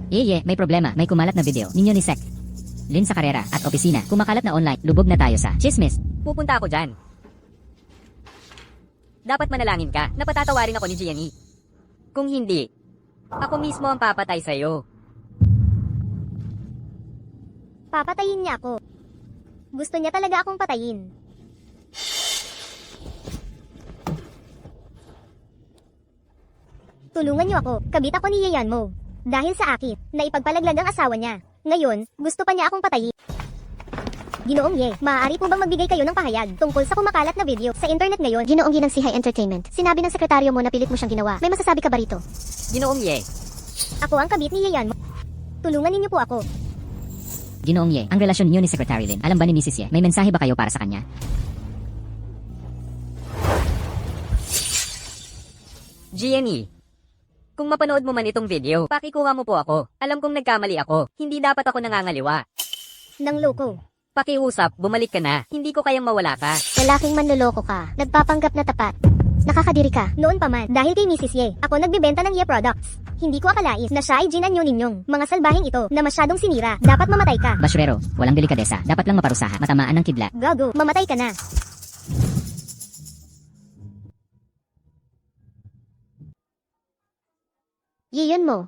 Iye, may problema. May kumalat na video ninyo ni Sek. Lin sa karera at opisina. Kumakalat na online. Lubog na tayo sa chismis. Pupunta ako dyan. Dapat manalangin ka na patatawarin ako ni Gianni. Kung hindi, ako mismo ang papatay sa'yo. Papatayin niya ako. Gusto niya talaga akong patayin. Tulungan niyo ako. Kabit ako ni Yeyan mo. Dahil sa akin, na ipagpalaglag ang asawa niya. Ngayon, gusto pa niya akong patayin. Ginoong Ye, maaari po bang magbigay kayo ng pahayag tungkol sa kumakalat na video sa internet ngayon? Ginoong Ye ng Sihay Entertainment. Sinabi ng sekretaryo mo na pilit mo siyang ginawa. May masasabi ka ba rito? Ginoong Ye, Ako ang kabit ni Yeyan mo. Tulungan ninyo po ako. Ginoong Ye, ang relasyon niyo ni Secretary Lin. Alam ba ni Mrs. Ye, may mensahe ba kayo para sa kanya? Gianni. Kung mapanood mo man itong video, pakikuha mo po ako. Alam kong nagkamali ako. Hindi dapat ako nangangaliwa. Nang loko. Pakiusap, bumalik ka na. Hindi ko kayang mawala ka. Lalaking manloloko ka. Nagpapanggap na tapat. Nakakadiri ka. Noon pa man, dahil kay Mrs. Ye, ako nagbebenta ng Ye products. Hindi ko akalain na siya ay ginanyo ninyong mga salbahing ito na masyadong sinira. Dapat mamatay ka. Basurero, walang delikadesa. Dapat lang maparusaha. Matamaan ng kidlat. Gago, mamatay ka na. Iyon mo.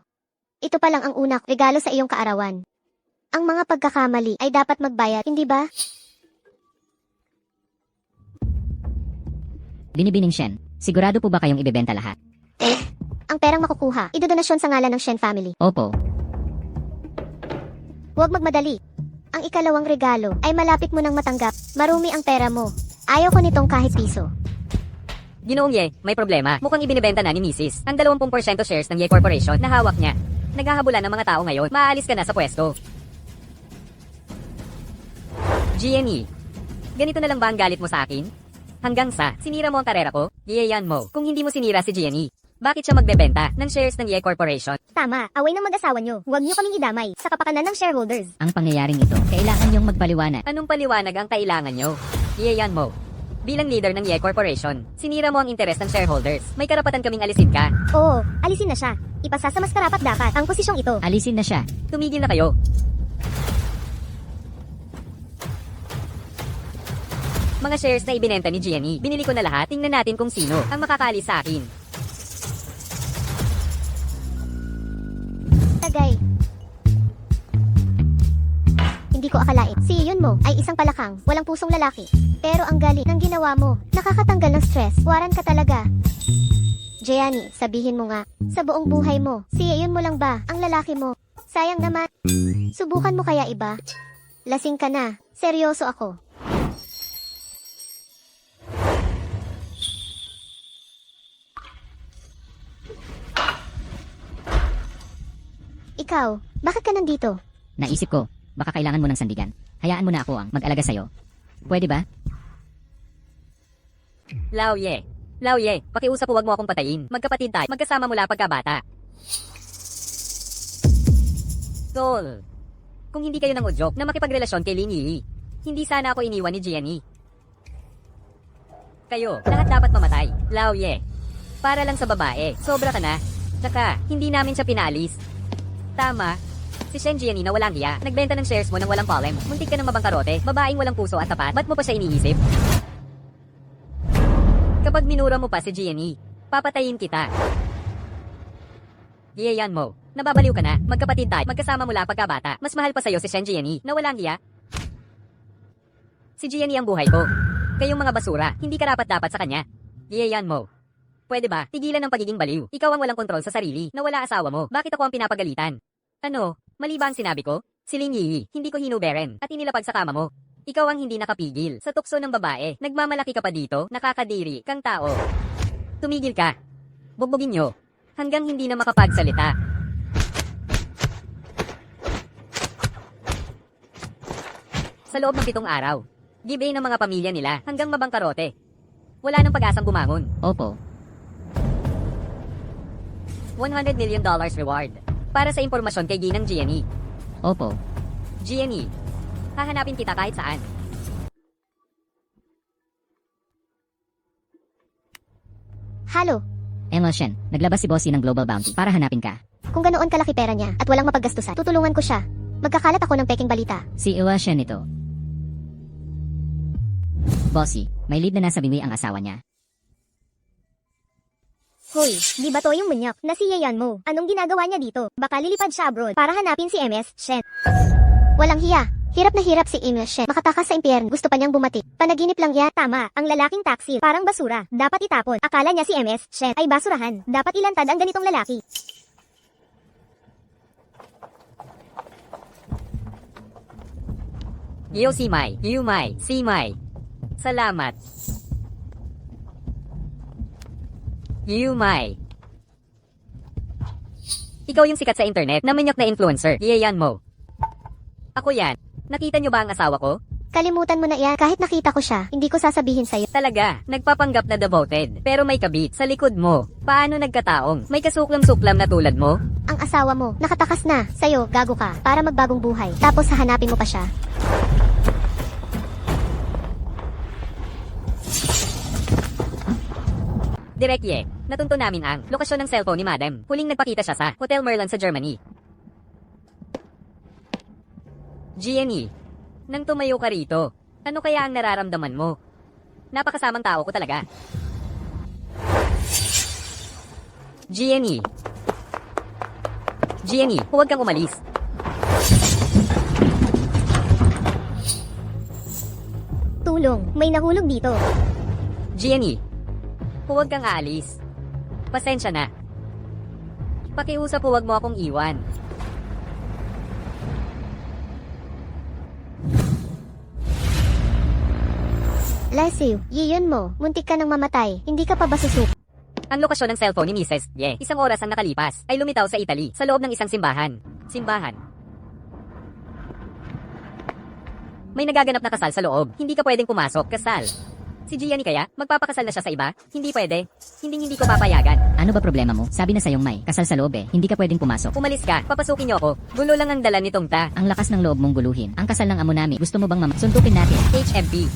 Ito pa lang ang unang regalo sa iyong kaarawan. Ang mga pagkakamali ay dapat magbayad, hindi ba? Binibining Shen, sigurado po ba kayong ibebenta lahat? Ang perang makukuha, idodonasyon sa ngalan ng Shen family. Opo. Huwag magmadali. Ang ikalawang regalo ay malapit mo nang matanggap. Marumi ang pera mo. Ayaw ko nitong kahit piso. Ginoong Ye, may problema. Mukhang ibinebenta na ni Mrs. ang 20% shares ng Ye Corporation na hawak niya. Naghahabulan ng mga tao ngayon. Maaalis ka na sa pwesto. GNE, ganito na lang ba ang galit mo sa akin? Hanggang sa, sinira mo ang karera ko? Giyayan mo. Kung hindi mo sinira si GNE, bakit siya magbebenta ng shares ng Ye Corporation? Tama, away ng mag-asawa nyo. Huwag nyo kaming idamay sa kapakanan ng shareholders. Ang pangyayaring ito, kailangan niyong magpaliwanag. Anong paliwanag ang kailangan nyo? Giyayan mo. Bilang leader ng Ye Corporation, sinira mo ang interes ng shareholders. May karapatan kaming alisin ka. Oo, alisin na siya. Ipasa sa mas karapat dapat ang posisyong ito. Alisin na siya. Tumigil na kayo. Mga shares na ibinenta ni GNE, binili ko na lahat. Tingnan natin kung sino ang makakaalis sa akin. Tagay. Hindi ko akalain. Si Yun mo ay isang palakang, walang pusong lalaki. Pero ang galing ng ginawa mo, nakakatanggal ng stress. Waran ka talaga. Gianni, sabihin mo nga, sa buong buhay mo, si Yun mo lang ba ang lalaki mo? Sayang naman. Subukan mo kaya iba? Lasing ka na. Seryoso ako. Ikaw, bakit ka nandito? Naisip ko, baka kailangan mo ng sandigan. Hayaan mo na ako ang mag-alaga sa'yo. Pwede ba? Lao Ye. Lao Ye, pakiusap huwag mo akong patayin. Magkapatid tayo. Magkasama mula pagkabata. Tol. Kung hindi kayo nang udyok na makipagrelasyon kay Ling Yi, hindi sana ako iniwan ni GNE. Kayo, lahat dapat mamatay. Lao Ye. Para lang sa babae. Sobra ka na. Tsaka, hindi namin siya pinalis. Tama. Si Shen Jiani na walang hiya. Nagbenta ng shares mo nang walang palem. Muntik ka ng mabangkarote. Babaeng walang puso at tapat. Ba't mo pa siya iniisip? Kapag minura mo pa si Jiani, papatayin kita. Giyayan mo. Nababaliw ka na. Magkapatid tayo. Magkasama mula pagkabata. Mas mahal pa sa'yo si Shen Jiani na walang hiya. Si Jiani ang buhay ko. Kayong mga basura, hindi karapat-dapat sa kanya. Giyayan mo. Pwede ba, tigilan ng pagiging baliw? Ikaw ang walang kontrol sa sarili, na wala asawa mo. Bakit ako ang pinapagalitan? Ano, mali ba ang sinabi ko? Si Ling Yi, hindi ko hinuberen, at inilapag sa kama mo. Ikaw ang hindi nakapigil sa tukso ng babae. Nagmamalaki ka pa dito, nakakadiri kang tao. Tumigil ka. Bugbugin nyo. Hanggang hindi na makapagsalita. Sa loob ng 7 araw, give-in ng mga pamilya nila hanggang mabangkarote. Wala nang pag-asang bumangon. Opo. $100 million reward para sa impormasyon kay Ginang GNE. Opo. GNE, hahanapin kita kahit saan. Halo, Emil Shen, naglabas si Bossy ng Global Bounty para hanapin ka. kung ganoon kalaki pera niya at walang mapaggastusan, tutulungan ko siya. Magkakalat ako ng peking balita. Si Iwa Shen ito. Bossy, may lead na nasa bingi ang asawa niya. Hoy, di ba to yung munyak na si Yayan mo? Anong ginagawa niya dito? Baka lilipad siya abroad para hanapin si MS Shen. Walang hiya. Hirap na hirap si MS Shen. Makatakas sa impyerno. Gusto pa niyang bumati. Panaginip lang yan. Tama. Ang lalaking taxi. Parang basura. Dapat itapon. Akala niya si MS Shen ay basurahan. Dapat ilantad ang ganitong lalaki. Yo Simay, Yumay, Simay. Salamat. Yumay. Ikaw yung sikat sa internet na manyak na influencer. Yayan mo. Ako yan. Nakita nyo ba ang asawa ko? Kalimutan mo na yan. Kahit nakita ko siya, hindi ko sasabihin sa'yo. Talaga, nagpapanggap na devoted. Pero may kabit sa likod mo. Paano nagkataong? May kasuklam-suklam na tulad mo? Ang asawa mo, nakatakas na. Sa'yo, gago ka. Para magbagong buhay. Tapos hahanapin mo pa siya. Direk Ye, natunto namin ang lokasyon ng cellphone ni Madam. Huling nagpakita siya sa Hotel Merlin sa Germany. GNE, nang tumayo ka rito, ano kaya ang nararamdaman mo? Napakasamang tao ko talaga. GNE. GNE, huwag kang umalis. Tulong, may nahulog dito. GNE, huwag kang aalis. Pasensya na. Pakiusap huwag mo akong iwan. Lasiw, yiyon mo, muntik ka nang mamatay, hindi ka pa ba susuko? Ang lokasyon ng cellphone ni Mrs. Ye, isang oras ang nakalipas, ay lumitaw sa Italy, sa loob ng isang simbahan. Simbahan. May nagaganap na kasal sa loob, hindi ka pwedeng pumasok, kasal. Si Gianni kaya, magpapakasal na siya sa iba? Hindi pwede. Hindi ko papayagan. Ano ba problema mo? Sabi na sa'yong may kasal sa loob eh. Hindi ka pwedeng pumasok. Umalis ka, papasukin niyo ako. Gulo lang ang dala nitong ta. Ang lakas ng loob mong guluhin. Ang kasal ng amo namin. Gusto mo bang suntukin natin? HMP.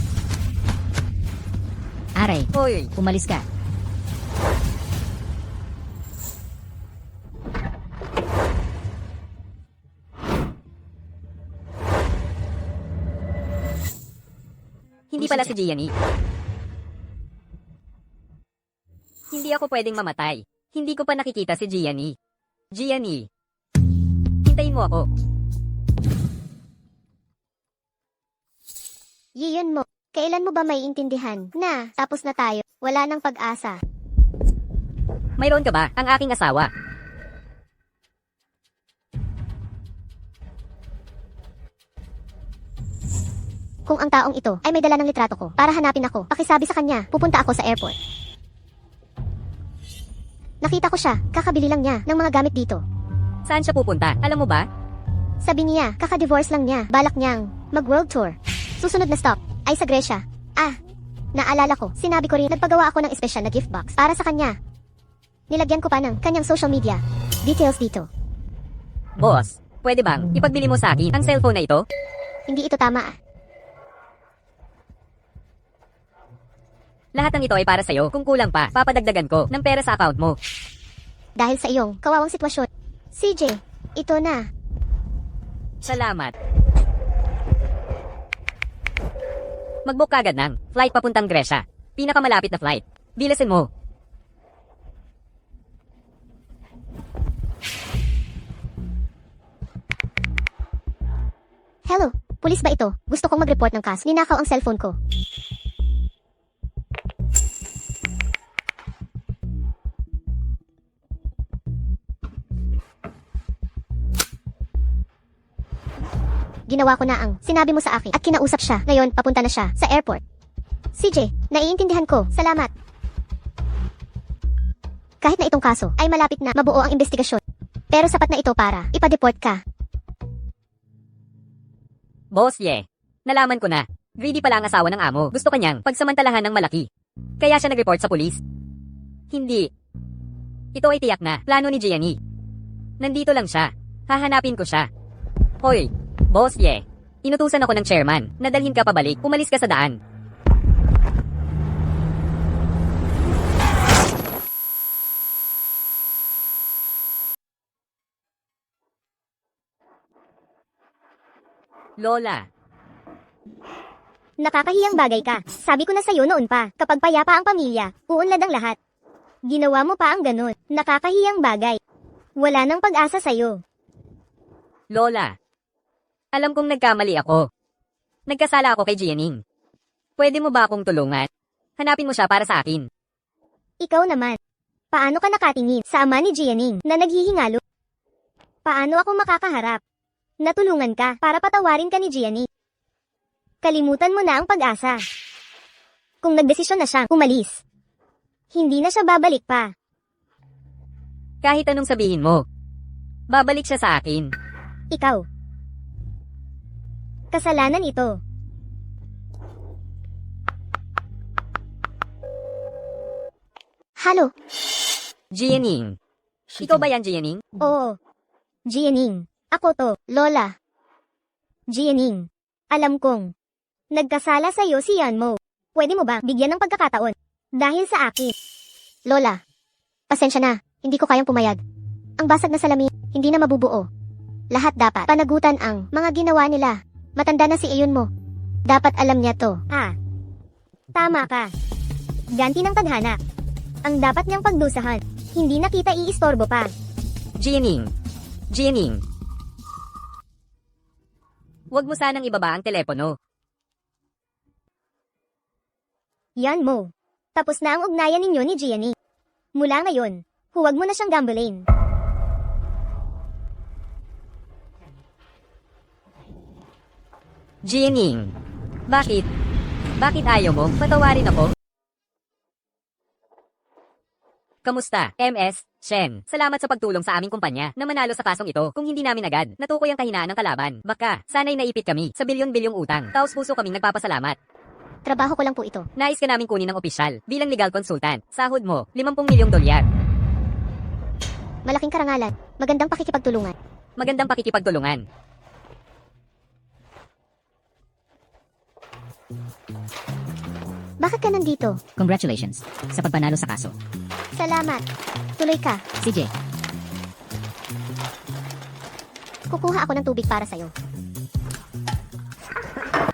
Aray, Hoy, umalis ka. hindi pala si Gianni. Hindi ako pwedeng mamatay. Hindi ko pa nakikita si Gianni. Gianni. Hintayin mo ako. Yiyon mo, kailan mo ba maiintindihan na tapos na tayo, wala nang pag-asa? Mayroon ka ba? Ang aking asawa. Kung ang taong ito ay may dala ng litrato ko para hanapin ako, pakisabi sa kanya, pupunta ako sa airport. Nakita ko siya, kakabili lang niya ng mga gamit dito. Saan siya pupunta? Alam mo ba? Sabi niya, kaka-divorce lang niya, balak niyang mag-world tour. Susunod na stop ay sa Gresya. Naalala ko, sinabi ko rin, nagpagawa ako ng espesyal na gift box para sa kanya. Nilagyan ko pa ng kanyang social media details dito. Boss, pwede bang ipagbili mo sa akin ang cellphone na ito? Hindi ito tama. Lahat ng ito ay para sa'yo. Kung kulang pa, papadagdagan ko ng pera sa account mo. Dahil sa iyong kawawang sitwasyon. CJ, ito na. Salamat. Mag-book agad ng flight papuntang Gresya. Pinakamalapit na flight. Bilasin mo. Hello, pulis ba ito? Gusto kong mag-report ng kaso. Ninakaw ang cellphone ko. Ginawa ko na ang sinabi mo sa akin at kinausap siya. Ngayon, papunta na siya sa airport. CJ, naiintindihan ko. Salamat. Kahit na itong kaso ay malapit na mabuo ang investigasyon. Pero sapat na ito para ipa-deport ka. Boss, nalaman ko na. Greedy pala ang asawa ng amo. Gusto kanyang pagsamantalahan ng malaki. Kaya siya nag-report sa pulis. Hindi. Ito ay tiyak na plano ni Gianni. Nandito lang siya. Hahanapin ko siya. Hoy, boss, inutusan ako ng chairman na dalhin ka pabalik. Umalis ka sa daan. Lola, Nakakahiyang bagay ka. Sabi ko na sa'yo noon pa, kapag payapa ang pamilya, uunlad ang lahat. Ginawa mo pa ang ganun. Nakakahiyang bagay. Wala nang pag-asa sa'yo. Lola. Alam kong nagkamali ako. Nagkasala ako kay Gianning. Pwede mo ba akong tulungan? Hanapin mo siya para sa akin. Ikaw naman. Paano ka nakatingin sa ama ni Gianning na naghihingalo? Paano ako makakaharap? Natulungan ka para patawarin ka ni Gianni. Kalimutan mo na ang pag-asa. Kung nagdesisyon na siyang umalis, hindi na siya babalik pa. Kahit anong sabihin mo, babalik siya sa akin. Ikaw. Kasalanan ito. Halo? Gianning. Ikaw ba yan, Gianning? Oo. Gianning. Ako to, Lola. Gianning. Alam kong nagkasala sa'yo si Yanmo. Pwede mo ba bigyan ng pagkakataon? Dahil sa akin. Lola. Pasensya na. Hindi ko kayang pumayag. Ang basag na salamin, hindi na mabubuo. Lahat dapat panagutan ang mga ginawa nila. Matanda na si Iyon mo. Dapat alam niya to. Tama ka. Ganti ng tadhana. Ang dapat niyang pagdusahan. Hindi na kita iistorbo pa. Gianning. Gianning. Huwag mo sanang ibaba ang telepono. Yan mo. Tapos na ang ugnayan ninyo ni Gianni. Mula ngayon, huwag mo na siyang gambling. Gianning. Bakit? Bakit ayaw mo? Patawarin ako. Kamusta? MS, Shen. Salamat sa pagtulong sa aming kumpanya na manalo sa kasong ito. Kung hindi namin agad, natukoy ang kahinaan ng kalaban. Baka, sana'y naipit kami sa bilyon-bilyong utang. Taos puso kaming nagpapasalamat. Trabaho ko lang po ito. Nais ka namin kunin ng opisyal bilang legal consultant. Sahod mo, 50 milyong dolyar. Malaking karangalan. Magandang pakikipagtulungan. Magandang pakikipagtulungan. Bakit ka nandito? Congratulations sa pagpanalo sa kaso. Salamat. Tuloy ka. Sige, Kukuha ako ng tubig para sa'yo.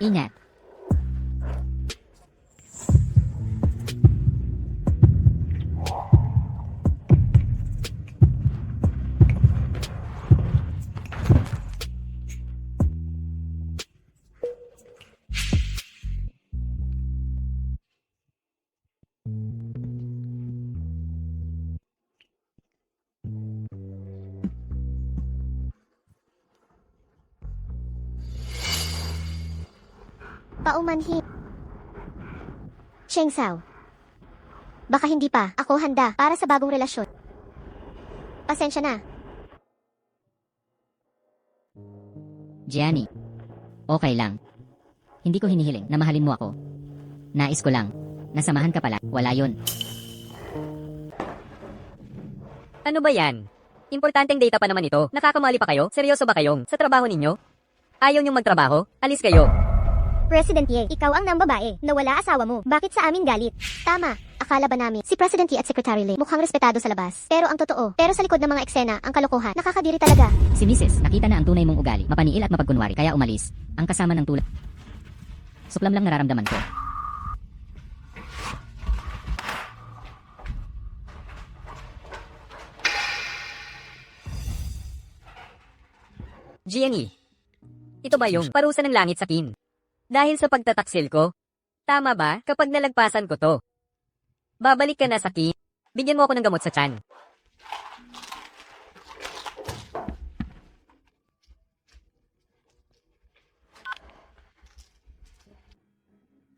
ingat. Paumanhin. Cheng Sao. Baka hindi pa. Ako handa para sa bagong relasyon. Pasensya na. Gianni. Okay lang. Hindi ko hinihiling na mahalin mo ako. Nais ko lang. Nasamahan ka pala. Wala yon. Ano ba yan? Importanteng data pa naman ito. Nakakamali pa kayo? Seryoso ba kayong sa trabaho ninyo? Ayaw niyong magtrabaho? Alis kayo. President Ye, ikaw ang nambabae. Nawala asawa mo. Bakit sa amin galit? Tama. Akala ba namin si President Ye at Secretary Lee mukhang respetado sa labas? Pero ang totoo, pero sa likod ng mga eksena, ang kalokohan, nakakadiri talaga. Si Mrs. nakita na ang tunay mong ugali. Mapaniil at mapagkunwari. Kaya umalis. Ang kasama ng tulad. Suklam lang nararamdaman ko. Gianni. Ito ba yung parusa ng langit sa kin? Dahil sa pagtataksil ko? Tama ba kapag nalagpasan ko to? Babalik ka na sa kin? Bigyan mo ako ng gamot sa tiyan.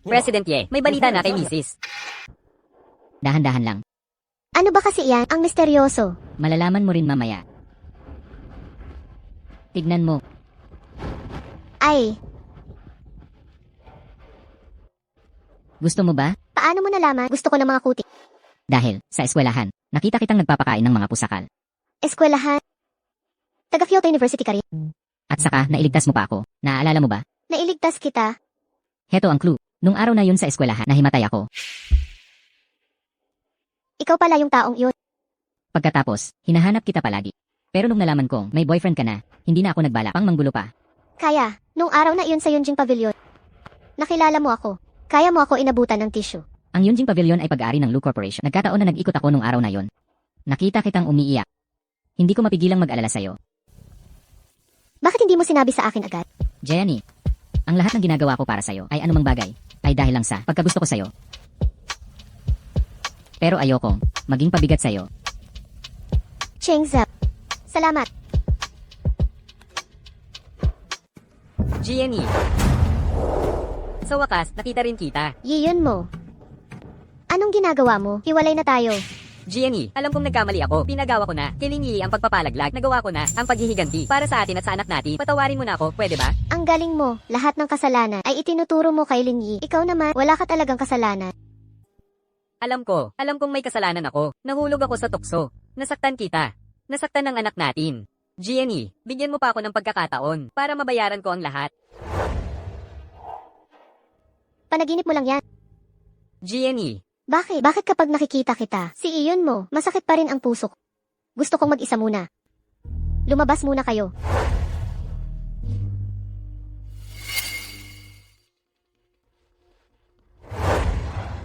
President Ye, may balita na kay Mrs. Dahan-dahan lang. Ano ba kasi yan? Ang misteryoso. Malalaman mo rin mamaya. Tignan mo. Ay, Gusto mo ba? paano mo nalaman? Gusto ko ng mga kuti. Dahil, sa eskwelahan, nakita kitang nagpapakain ng mga pusakal. Eskwelahan. Taga Kyoto University ka rin. At saka, nailigtas mo pa ako. Naaalala mo ba? Nailigtas kita. Heto ang clue. Nung araw na yun sa eskwelahan, nahimatay ako. Ikaw pala yung taong yun. Pagkatapos, hinahanap kita palagi. Pero nung nalaman kong may boyfriend ka na, hindi na ako nagbala pang manggulo pa. Kaya, nung araw na iyon sa Yunjing Pavilion, nakilala mo ako. Kaya mo ako inabutan ng tissue. Ang Yunjing Pavilion ay pag-aari ng Lu Corporation. Nagkataon na nag-ikot ako nung araw na yon. Nakita kitang umiiyak. Hindi ko mapigilang mag-alala sa'yo. Bakit hindi mo sinabi sa akin agad? Gianni, ang lahat ng ginagawa ko para sa'yo ay anumang bagay ay dahil lang sa pagkagusto ko sa'yo. Pero ayokong maging pabigat sa'yo. Cheng Zap. Salamat. Gianni. Sa wakas, nakita rin kita. Yiyon mo. Anong ginagawa mo? Hiwalay na tayo. Gianni, alam kong nagkamali ako. Pinagawa ko na. Kilingi ang pagpapalaglag. Nagawa ko na ang paghihiganti. Para sa atin at sa anak natin. Patawarin mo na ako, pwede ba? Ang galing mo. Lahat ng kasalanan ay itinuturo mo kay Linyi. Ikaw naman, wala ka talagang kasalanan. Alam kong may kasalanan ako. Nahulog ako sa tukso. Nasaktan kita. Nasaktan ng anak natin. Gianni, bigyan mo pa ako ng pagkakataon para mabayaran ko ang lahat. Panaginip mo lang yan. Gianni, Bakit? Bakit kapag nakikita kita, si iyon mo, masakit pa rin ang puso ko. Gusto kong mag-isa muna. Lumabas muna kayo.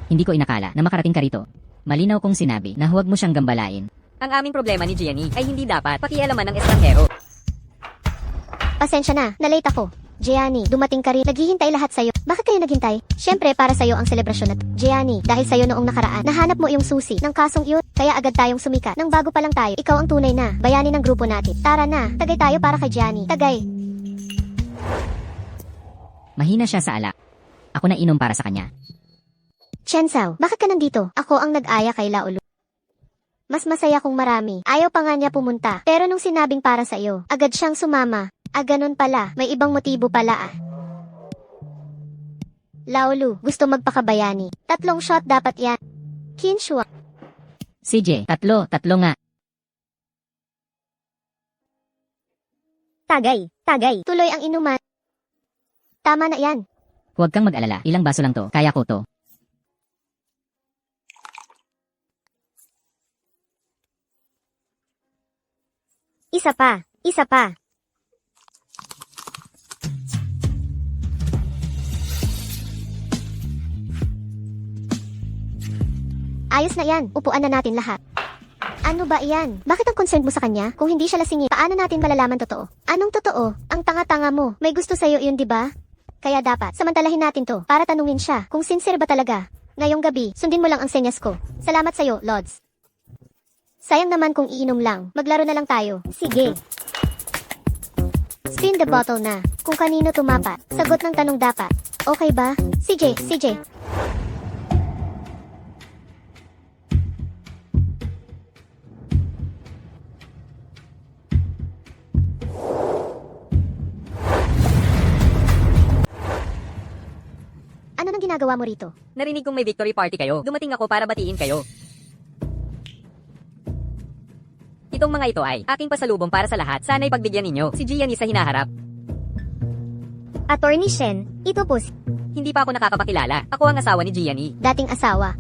Hindi ko inakala na makarating ka rito. Malinaw kong sinabi na huwag mo siyang gambalain. ang aming problema ni Gianni ay hindi dapat pakialaman ng estranghero. Pasensya na, nalate ako. Gianni, dumating ka rin. Naghihintay lahat sa'yo. Bakit kayo naghintay? Siyempre, para sa'yo ang selebrasyon na to. Gianni, dahil sa'yo noong nakaraan, nahanap mo yung susi ng kasong yun. Kaya agad tayong sumikat. Nang bago pa lang tayo, ikaw ang tunay na bayani ng grupo natin. Tara na, tagay tayo para kay Gianni. Tagay. Mahina siya sa alak. Ako na inom para sa kanya. Chen Zhao, bakit ka nandito? Ako ang nag-aya kay Laolu. Mas masaya kung marami. Ayaw pa nga niya pumunta. Pero nung sinabing para sa iyo, agad siyang sumama. Ganun pala. May ibang motibo pala Laolu, gusto magpakabayani. 3 shot dapat yan. Kinshua. CJ, tatlo nga. Tagay. Tuloy ang inuman. Tama na yan. Huwag kang mag-alala, ilang baso lang to, kaya ko to. Isa pa. Ayos na yan. Upuan na natin lahat. Ano ba iyan? Bakit ang concerned mo sa kanya? Kung hindi siya lasingin, paano natin malalaman totoo? Anong totoo? Ang tanga-tanga mo. May gusto sa'yo yun, di ba? Kaya dapat, samantalahin natin to, para tanungin siya, kung sincere ba talaga. Ngayong gabi, sundin mo lang ang senyas ko. Salamat sa'yo, Lods. Sayang naman kung iinom lang. Maglaro na lang tayo. Sige. Spin the bottle na. Kung kanino tumapat. Sagot ng tanong dapat. Okay ba? CJ. Ano nang ginagawa mo rito? Narinig kong may victory party kayo. Dumating ako para batiin kayo. Itong mga ito ay aking pasalubong para sa lahat. Sana'y pagbigyan ninyo. Si Gianni sa hinaharap. Attorney Shen, ito po si Hindi pa ako nakakapakilala. Ako ang asawa ni Gianni. dating asawa.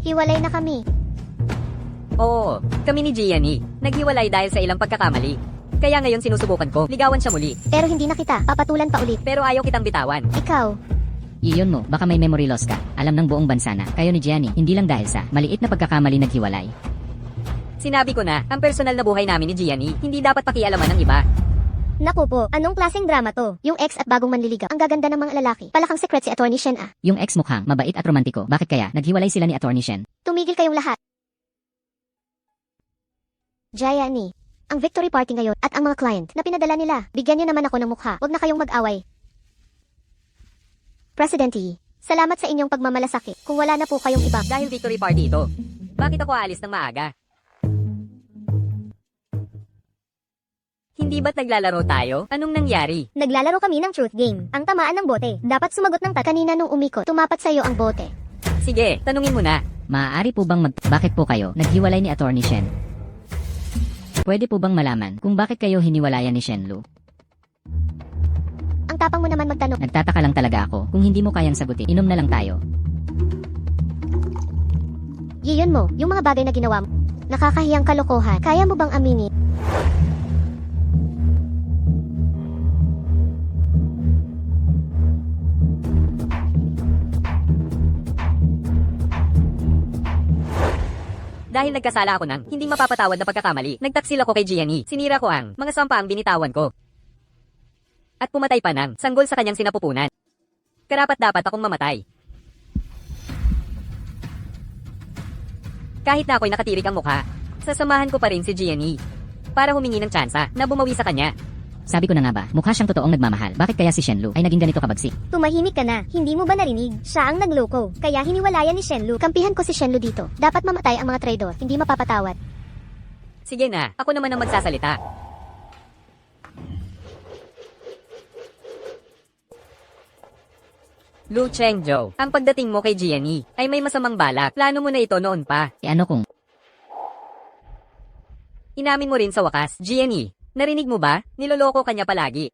Hiwalay na kami. Oo, kami ni Gianni. Naghiwalay dahil sa ilang pagkakamali. Kaya ngayon sinusubukan ko. Ligawan siya muli. Pero hindi na kita. Papatulan pa ulit. Pero ayaw kitang bitawan. Ikaw, Iyon mo, baka may memory loss ka. Alam ng buong bansa na, kayo ni Gianni, hindi lang dahil sa maliit na pagkakamali naghiwalay. Sinabi ko na, ang personal na buhay namin ni Gianni, hindi dapat pakialaman ng iba. naku po, anong klaseng drama to? Yung ex at bagong manliligaw. Ang gaganda ng mga lalaki. Palakang secret si Attorney Shen Yung ex mukhang mabait at romantiko, bakit kaya naghiwalay sila ni Attorney Shen? Tumigil kayong lahat. Gianni, ang victory party ngayon at ang mga client na pinadala nila. Bigyan niyo naman ako ng mukha. Huwag na kayong mag-away. Presidente, salamat sa inyong pagmamalasakit. Kung wala na po kayong iba. Dahil victory party ito. Bakit ako aalis ng maaga? Hindi ba't naglalaro tayo? Anong nangyari? Naglalaro kami ng truth game. Ang tamaan ng bote. Dapat sumagot ng kanina nung umikot. Tumapat sa'yo ang bote. Sige, tanungin mo na. Maaari po bang bakit po kayo naghiwalay ni Attorney Shen? Pwede po bang malaman kung bakit kayo hiniwalayan ni Shenlu? Ang tapang mo naman magtanong. Nagtataka lang talaga ako, kung hindi mo kayang sagutin, inom na lang tayo. Yun mo, yung mga bagay na ginawa mo. Nakakahiyang kalokohan. Kaya mo bang aminin? Dahil nagkasala ako ng hindi mapapatawad na pagkakamali, nagtaksil ako kay Gianni. Sinira ko ang mga sampa ang binitawan ko. At pumatay pa ng sanggol sa kanyang sinapupunan. Karapat-dapat akong mamatay. Kahit na ako'y nakatirik ang mukha, sasamahan ko pa rin si Gianni para humingi ng tsansa na bumawi sa kanya. Sabi ko na nga ba, mukha siyang totoong nagmamahal. Bakit kaya si Shenlu ay naging ganito kabagsik? Tumahimik ka na. Hindi mo ba narinig? Siya ang nagloko. Kaya hiniwalayan ni Shenlu. Kampihan ko si Shenlu dito. Dapat mamatay ang mga traidor. Hindi mapapatawad. Sige na, ako naman ang magsasalita. Lu Chengzhou, ang pagdating mo kay Gianni ay may masamang balak. Plano mo na ito noon pa. Ano kung Inamin mo rin sa wakas, Gianni. Narinig mo ba? Niloloko kanya palagi.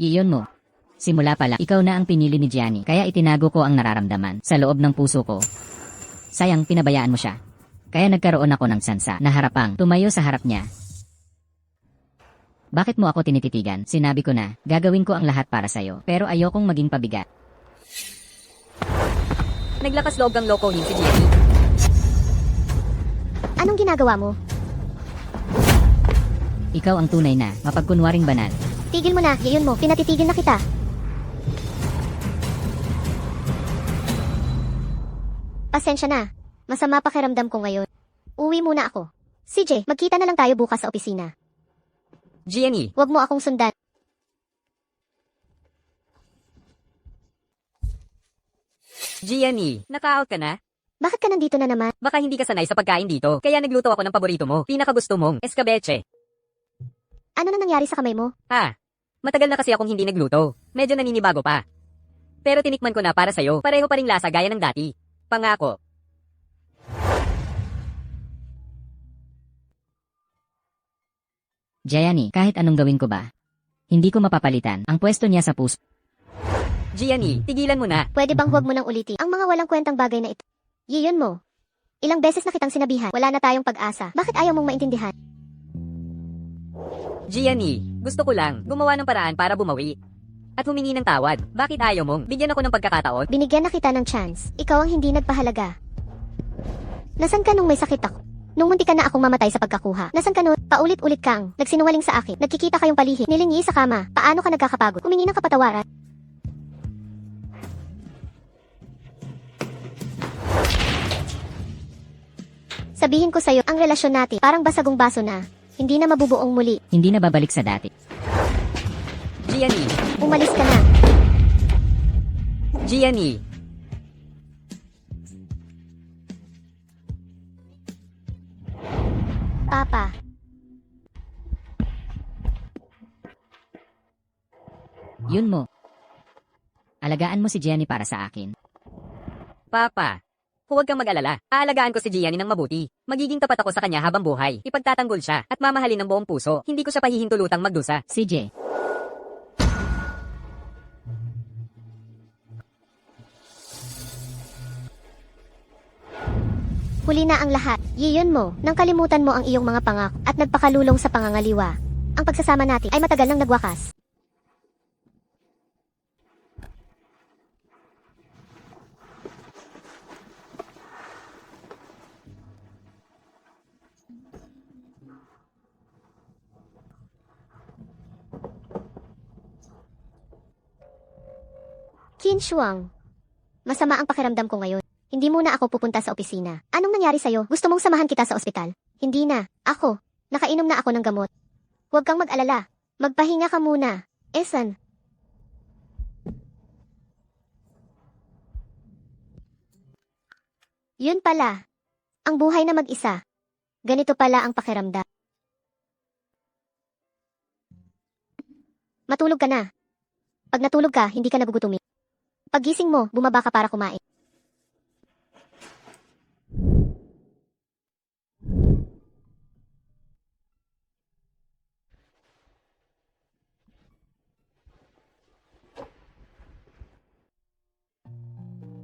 iyon mo? Simula pala, ikaw na ang pinili ni Gianni, kaya itinago ko ang nararamdaman sa loob ng puso ko. Sayang, pinabayaan mo siya. Kaya nagkaroon ako ng sansa na harapang tumayo sa harap niya. Bakit mo ako tinititigan? Sinabi ko na, gagawin ko ang lahat para sa'yo, pero ayokong maging pabigat. Naglakas loob kang lokohin si Gianni. Anong ginagawa mo? Ikaw ang tunay na, mapagkunwaring banal. Tigil mo na. Yun mo. Pinatitigil na kita. Pasensya na. Masama pakiramdam ko ngayon. Uwi muna ako. CJ, magkita na lang tayo bukas sa opisina. Gianni, Huwag mo akong sundan. Gianni, naka-out ka na? Bakit ka nandito na naman? Baka hindi ka sanay sa pagkain dito, kaya nagluto ako ng paborito mo. Pinakagusto mong escabeche. Ano na nangyari sa kamay mo? Ha? Matagal na kasi akong hindi nagluto. Medyo naninibago pa. Pero tinikman ko na para sa'yo. Pareho pa ring lasa gaya ng dati. Pangako. Gianni, kahit anong gawin ko ba? Hindi ko mapapalitan ang pwesto niya sa puso. Gianni, tigilan mo na. Pwede bang huwag mo nang ulitin ang mga walang kwentang bagay na ito? Yun mo. Ilang beses na kitang sinabihan, wala na tayong pag-asa. Bakit ayaw mong maintindihan? Gianni, gusto ko lang gumawa ng paraan para bumawi. At humingi ng tawad. Bakit ayaw mong bigyan ako ng pagkakataon? Binigyan na kita ng chance. Ikaw ang hindi nagpahalaga. Nasaan ka nung may sakit ako? Nung munti ka na akong mamatay sa pagkakuha. Nasaan ka nun? Paulit-ulit kang nagsinungaling sa akin. Nagkikita kayong palihim. Nilingi sa kama. Paano ka nagkakapagod? Humingi ng kapatawaran. Sabihin ko sa'yo, ang relasyon natin parang basagong baso na. Hindi na mabubuong muli. Hindi na babalik sa dati. Gianni, Umalis ka na. Gianni. Papa. Yun mo. Alagaan mo si Gianni para sa akin. Papa, huwag kang mag-alala. Aalagaan ko si Gianni ng mabuti. Magiging tapat ako sa kanya habang buhay. Ipagtatanggol siya at mamahalin ng buong puso. Hindi ko siya pahihintulutang magdusa. CJ, Huli na ang lahat. Yun mo, nang kalimutan mo ang iyong mga pangako at nagpakalulong sa pangangaliwa. Ang pagsasama natin ay matagal nang nagwakas. Qin Shuang, masama ang pakiramdam ko ngayon. Hindi muna ako pupunta sa opisina. Anong nangyari sa'yo? Gusto mong samahan kita sa ospital? Hindi na. Ako. Nakainom na ako ng gamot. Huwag kang mag-alala. Magpahinga ka muna. Esan. Yun pala. Ang buhay na mag-isa. Ganito pala ang pakiramdam. Matulog ka na. Pag natulog ka, hindi ka nagugutumin. Paggising mo, bumaba ka para kumain.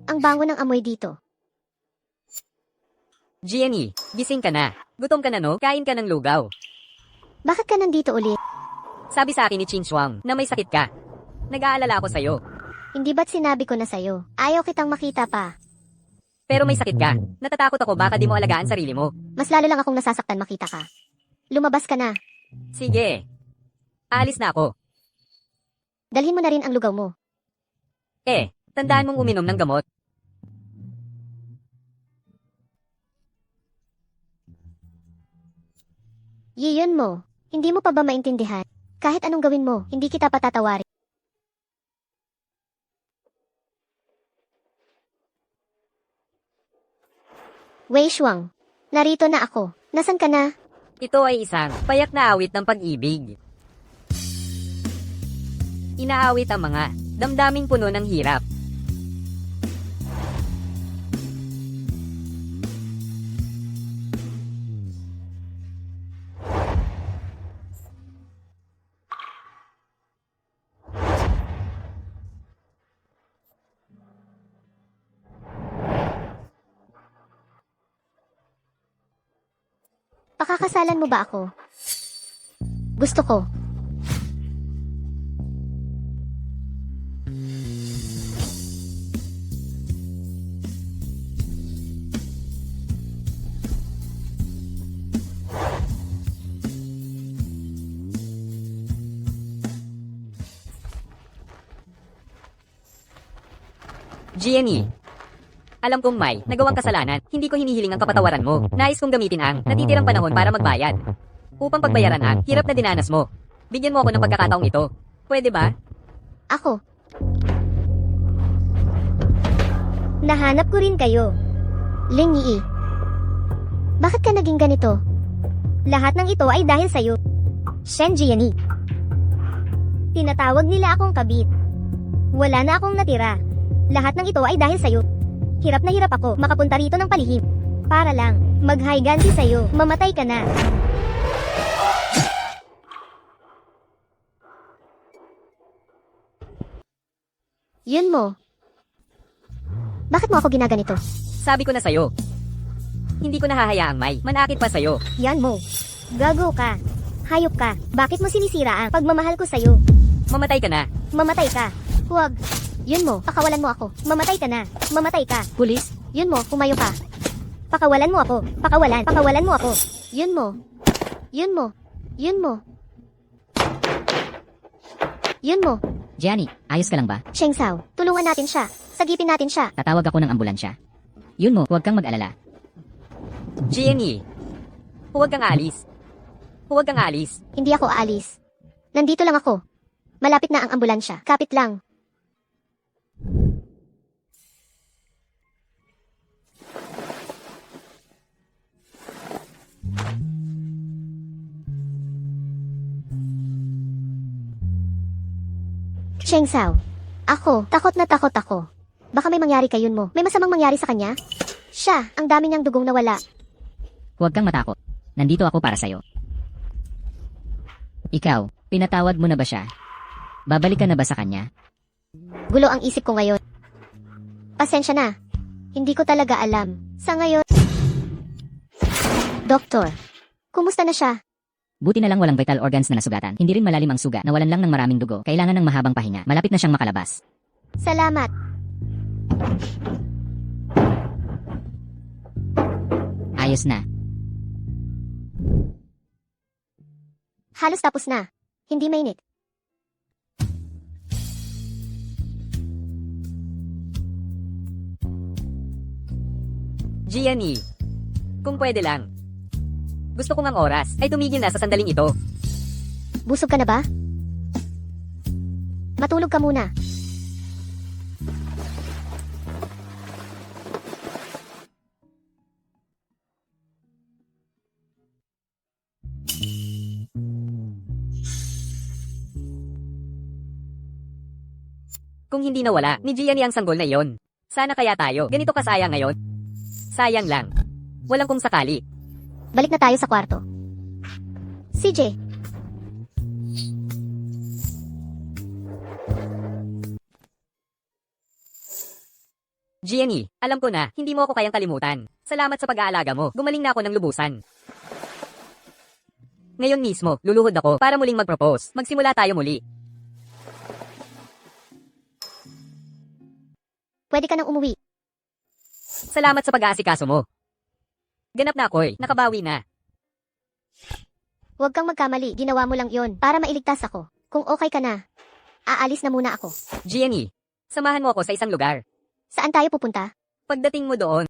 Ang bango ng amoy dito. Gianni, gising ka na. Gutom ka na no? Kain ka ng lugaw. Bakit ka nandito ulit? Sabi sa akin ni Qin Shuang na may sakit ka. Nag-aalala ako sa'yo. Hindi ba't sinabi ko na sa'yo? Ayaw kitang makita pa. Pero may sakit ka. Natatakot ako baka di mo alagaan sarili mo. Mas lalo lang akong nasasaktan makita ka. Lumabas ka na. Sige. Aalis na ako. Dalhin mo na rin ang lugaw mo. Tandaan mong uminom ng gamot. Yun mo. Hindi mo pa ba maintindihan? Kahit anong gawin mo, hindi kita patatawarin. Wei Shuang, narito na ako. Nasaan ka na? Ito ay isang payak na awit ng pag-ibig. Inaawit ang mga damdaming puno ng hirap. Pakakasalan mo ba ako? Gusto ko. Gianni, alam kong may nagawang kasalanan. Hindi ko hinihiling ang kapatawaran mo. Nais kong gamitin ang natitirang panahon para magbayad. Upang pagbayaran ang hirap na dinanas mo. Bigyan mo ako ng pagkakataong ito. Pwede ba? Ako. Nahanap ko rin kayo. Lin Yi. Bakit ka naging ganito? Lahat ng ito ay dahil sa'yo. Shen Jiani. Tinatawag nila akong kabit. Wala na akong natira. Lahat ng ito ay dahil sa'yo. Hirap na hirap ako makapunta rito ng palihim. Para lang, mag-high ganti sa'yo, mamatay ka na. Yun mo. Bakit mo ako ginaganito? Sabi ko na sa'yo. Hindi ko nahahayaang may manakit pa sa'yo. Yan mo. Gago ka. Hayop ka. Bakit mo sinisira ang pagmamahal ko sa'yo? Mamatay ka na. Mamatay ka. Huwag. Yun mo, pakawalan mo ako. Mamatay ka na. Mamatay ka. Pulis? Yun mo, pumayo ka. Pakawalan mo ako. Pakawalan mo ako. Yun mo. Yun mo. Yun mo. Yun mo. Gianni, ayos ka lang ba? Sheng Sao, tulungan natin siya. Sagipin natin siya. Tatawag ako ng ambulansya. Yun mo, huwag kang mag-alala. Jenny. Huwag kang alis. Huwag kang alis. Hindi ako aalis. Nandito lang ako. Malapit na ang ambulansya. Kapit lang. Sheng Sao. Ako, takot na takot ako. Baka may mangyari kayun mo. May masamang mangyari sa kanya? Siya, ang dami niyang dugong nawala. Huwag kang matakot. Nandito ako para sa'yo. Ikaw, pinatawad mo na ba siya? Babalik ka na ba sa kanya? Gulo ang isip ko ngayon. Pasensya na. Hindi ko talaga alam. Sa ngayon... Doktor, kumusta na siya? Buti na lang walang vital organs na nasugatan. Hindi rin malalim ang sugat. Nawalan lang ng maraming dugo. Kailangan ng mahabang pahinga. Malapit na siyang makalabas. Salamat. Ayos na. Halos tapos na. Hindi mainit. Gianni. Kung pwede lang. Gusto ko ng oras ay tumigil na sa sandaling ito. Busog ka na ba? Matulog ka muna. Kung hindi nawala ni Gianni ang sanggol na iyon. Sana kaya tayo ganito kasayang ngayon. Sayang lang. Walang kung sakali. Balik na tayo sa kwarto. CJ, Gianni, alam ko na, hindi mo ako kayang kalimutan. Salamat sa pag-aalaga mo. Gumaling na ako ng lubusan. Ngayon mismo, luluhod ako para muling mag-propose. Magsimula tayo muli. pwede ka nang umuwi. Salamat sa pag-aasikaso mo. Ganap na ako nakabawi na. Huwag kang magkamali, ginawa mo lang yon para mailigtas ako. Kung okay ka na, aalis na muna ako. Gianni, samahan mo ako sa isang lugar. Saan tayo pupunta? Pagdating mo doon,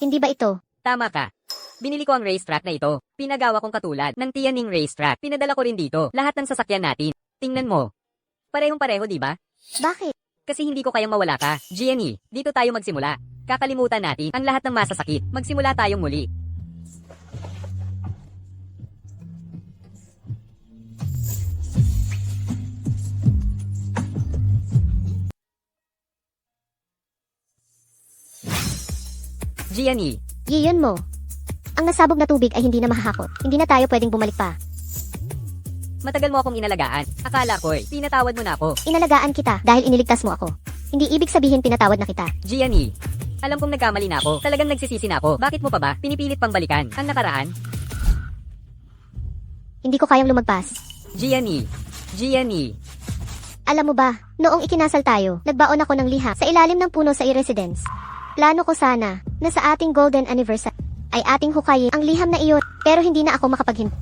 Hindi ba ito? tama ka. Binili ko ang racetrack na ito. Pinagawa kong katulad ng Tianning racetrack. Pinadala ko rin dito lahat ng sasakyan natin. Tingnan mo. Parehong-pareho, di ba? Bakit? Kasi hindi ko kayang mawala ka. Gianni, dito tayo magsimula. Kakalimutan natin ang lahat ng masasakit. Magsimula tayong muli. Gianni, Yun mo. Ang nasabog na tubig ay hindi na mahahakot. Hindi na tayo pwedeng bumalik pa. matagal mo akong inalagaan. Akala ko'y pinatawad mo na ako. Inalagaan kita dahil iniligtas mo ako. Hindi ibig sabihin pinatawad na kita. Gianni, alam kong nagkamali na ako. Talagang nagsisisi na ako. Bakit mo pa ba pinipilit pang balikan ang nakaraan? Hindi ko kayang lumagpas. Gianni, Alam mo ba, noong ikinasal tayo, nagbaon ako ng liha sa ilalim ng puno sa i-residence. Plano ko sana na sa ating golden anniversary ay ating hukayin ang liham na iyon, pero hindi na ako makapaghintay.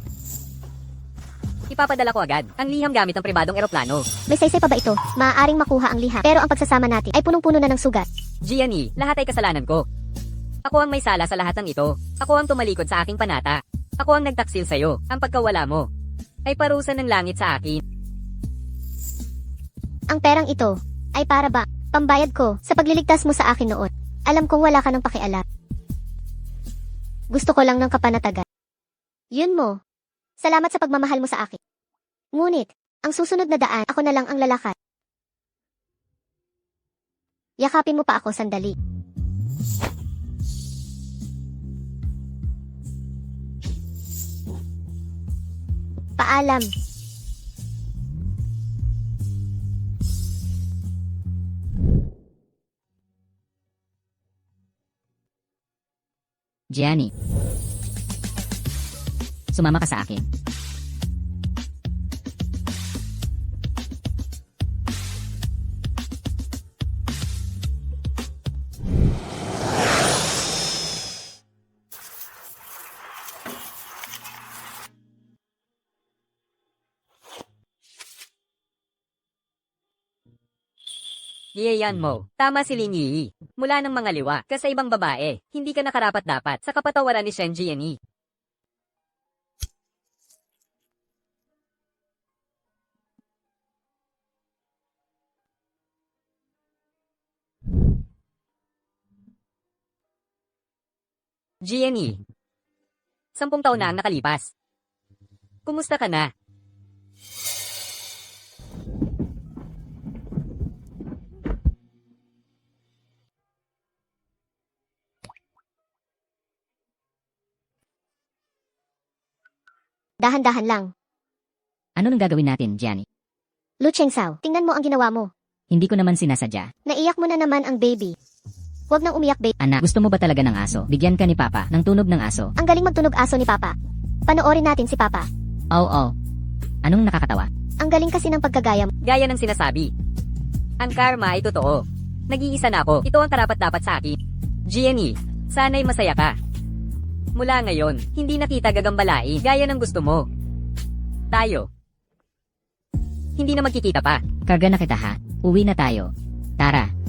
ipapadala ko agad ang liham gamit ang pribadong eroplano. May saysay pa ba ito? Maaaring makuha ang liha, pero ang pagsasama natin ay punong-puno na ng sugat. Gianni, lahat ay kasalanan ko. Ako ang may sala sa lahat ng ito. Ako ang tumalikod sa aking panata. Ako ang nagtaksil sa'yo. Ang pagkawala mo ay parusa ng langit sa akin. Ang perang ito ay para ba pambayad ko sa pagliligtas mo sa akin noon. Alam kong wala ka ng pakialam. Gusto ko lang ng kapanatagan. Yun mo. Salamat sa pagmamahal mo sa akin. Ngunit, ang susunod na daan, ako na lang ang lalakad. Yakapin mo pa ako sandali. Paalam. Gianni. Sumama ka sa akin. Giyan mo. Tama si Ling Yi. Mula ng mga liwa, ka sa ibang babae, hindi ka nakarapat-dapat sa kapatawaran ni Shen Jianyi. Jianyi. 10 taon na ang nakalipas. Kumusta ka na? Dahan-dahan lang. Ano nang gagawin natin, Gianni? Lu Chengsao, tingnan mo ang ginawa mo. Hindi ko naman sinasadya. Naiyak mo na naman ang baby. Huwag nang umiyak, babe. Anak, gusto mo ba talaga ng aso? Bigyan ka ni Papa ng tunog ng aso. Ang galing magtunog aso ni Papa. Panoorin natin si Papa. Oo. Anong nakakatawa? Ang galing kasi ng pagkagaya mo. Gaya ng sinasabi. Ang karma ay totoo. Nag-iisa na ako. Ito ang karapat-dapat sa akin. Gianni, sana'y masaya ka. Mula ngayon, hindi na kita gagambalain gaya ng gusto mo. Tayo. Hindi na magkikita pa. Karga na kita ha. Uwi na tayo. Tara.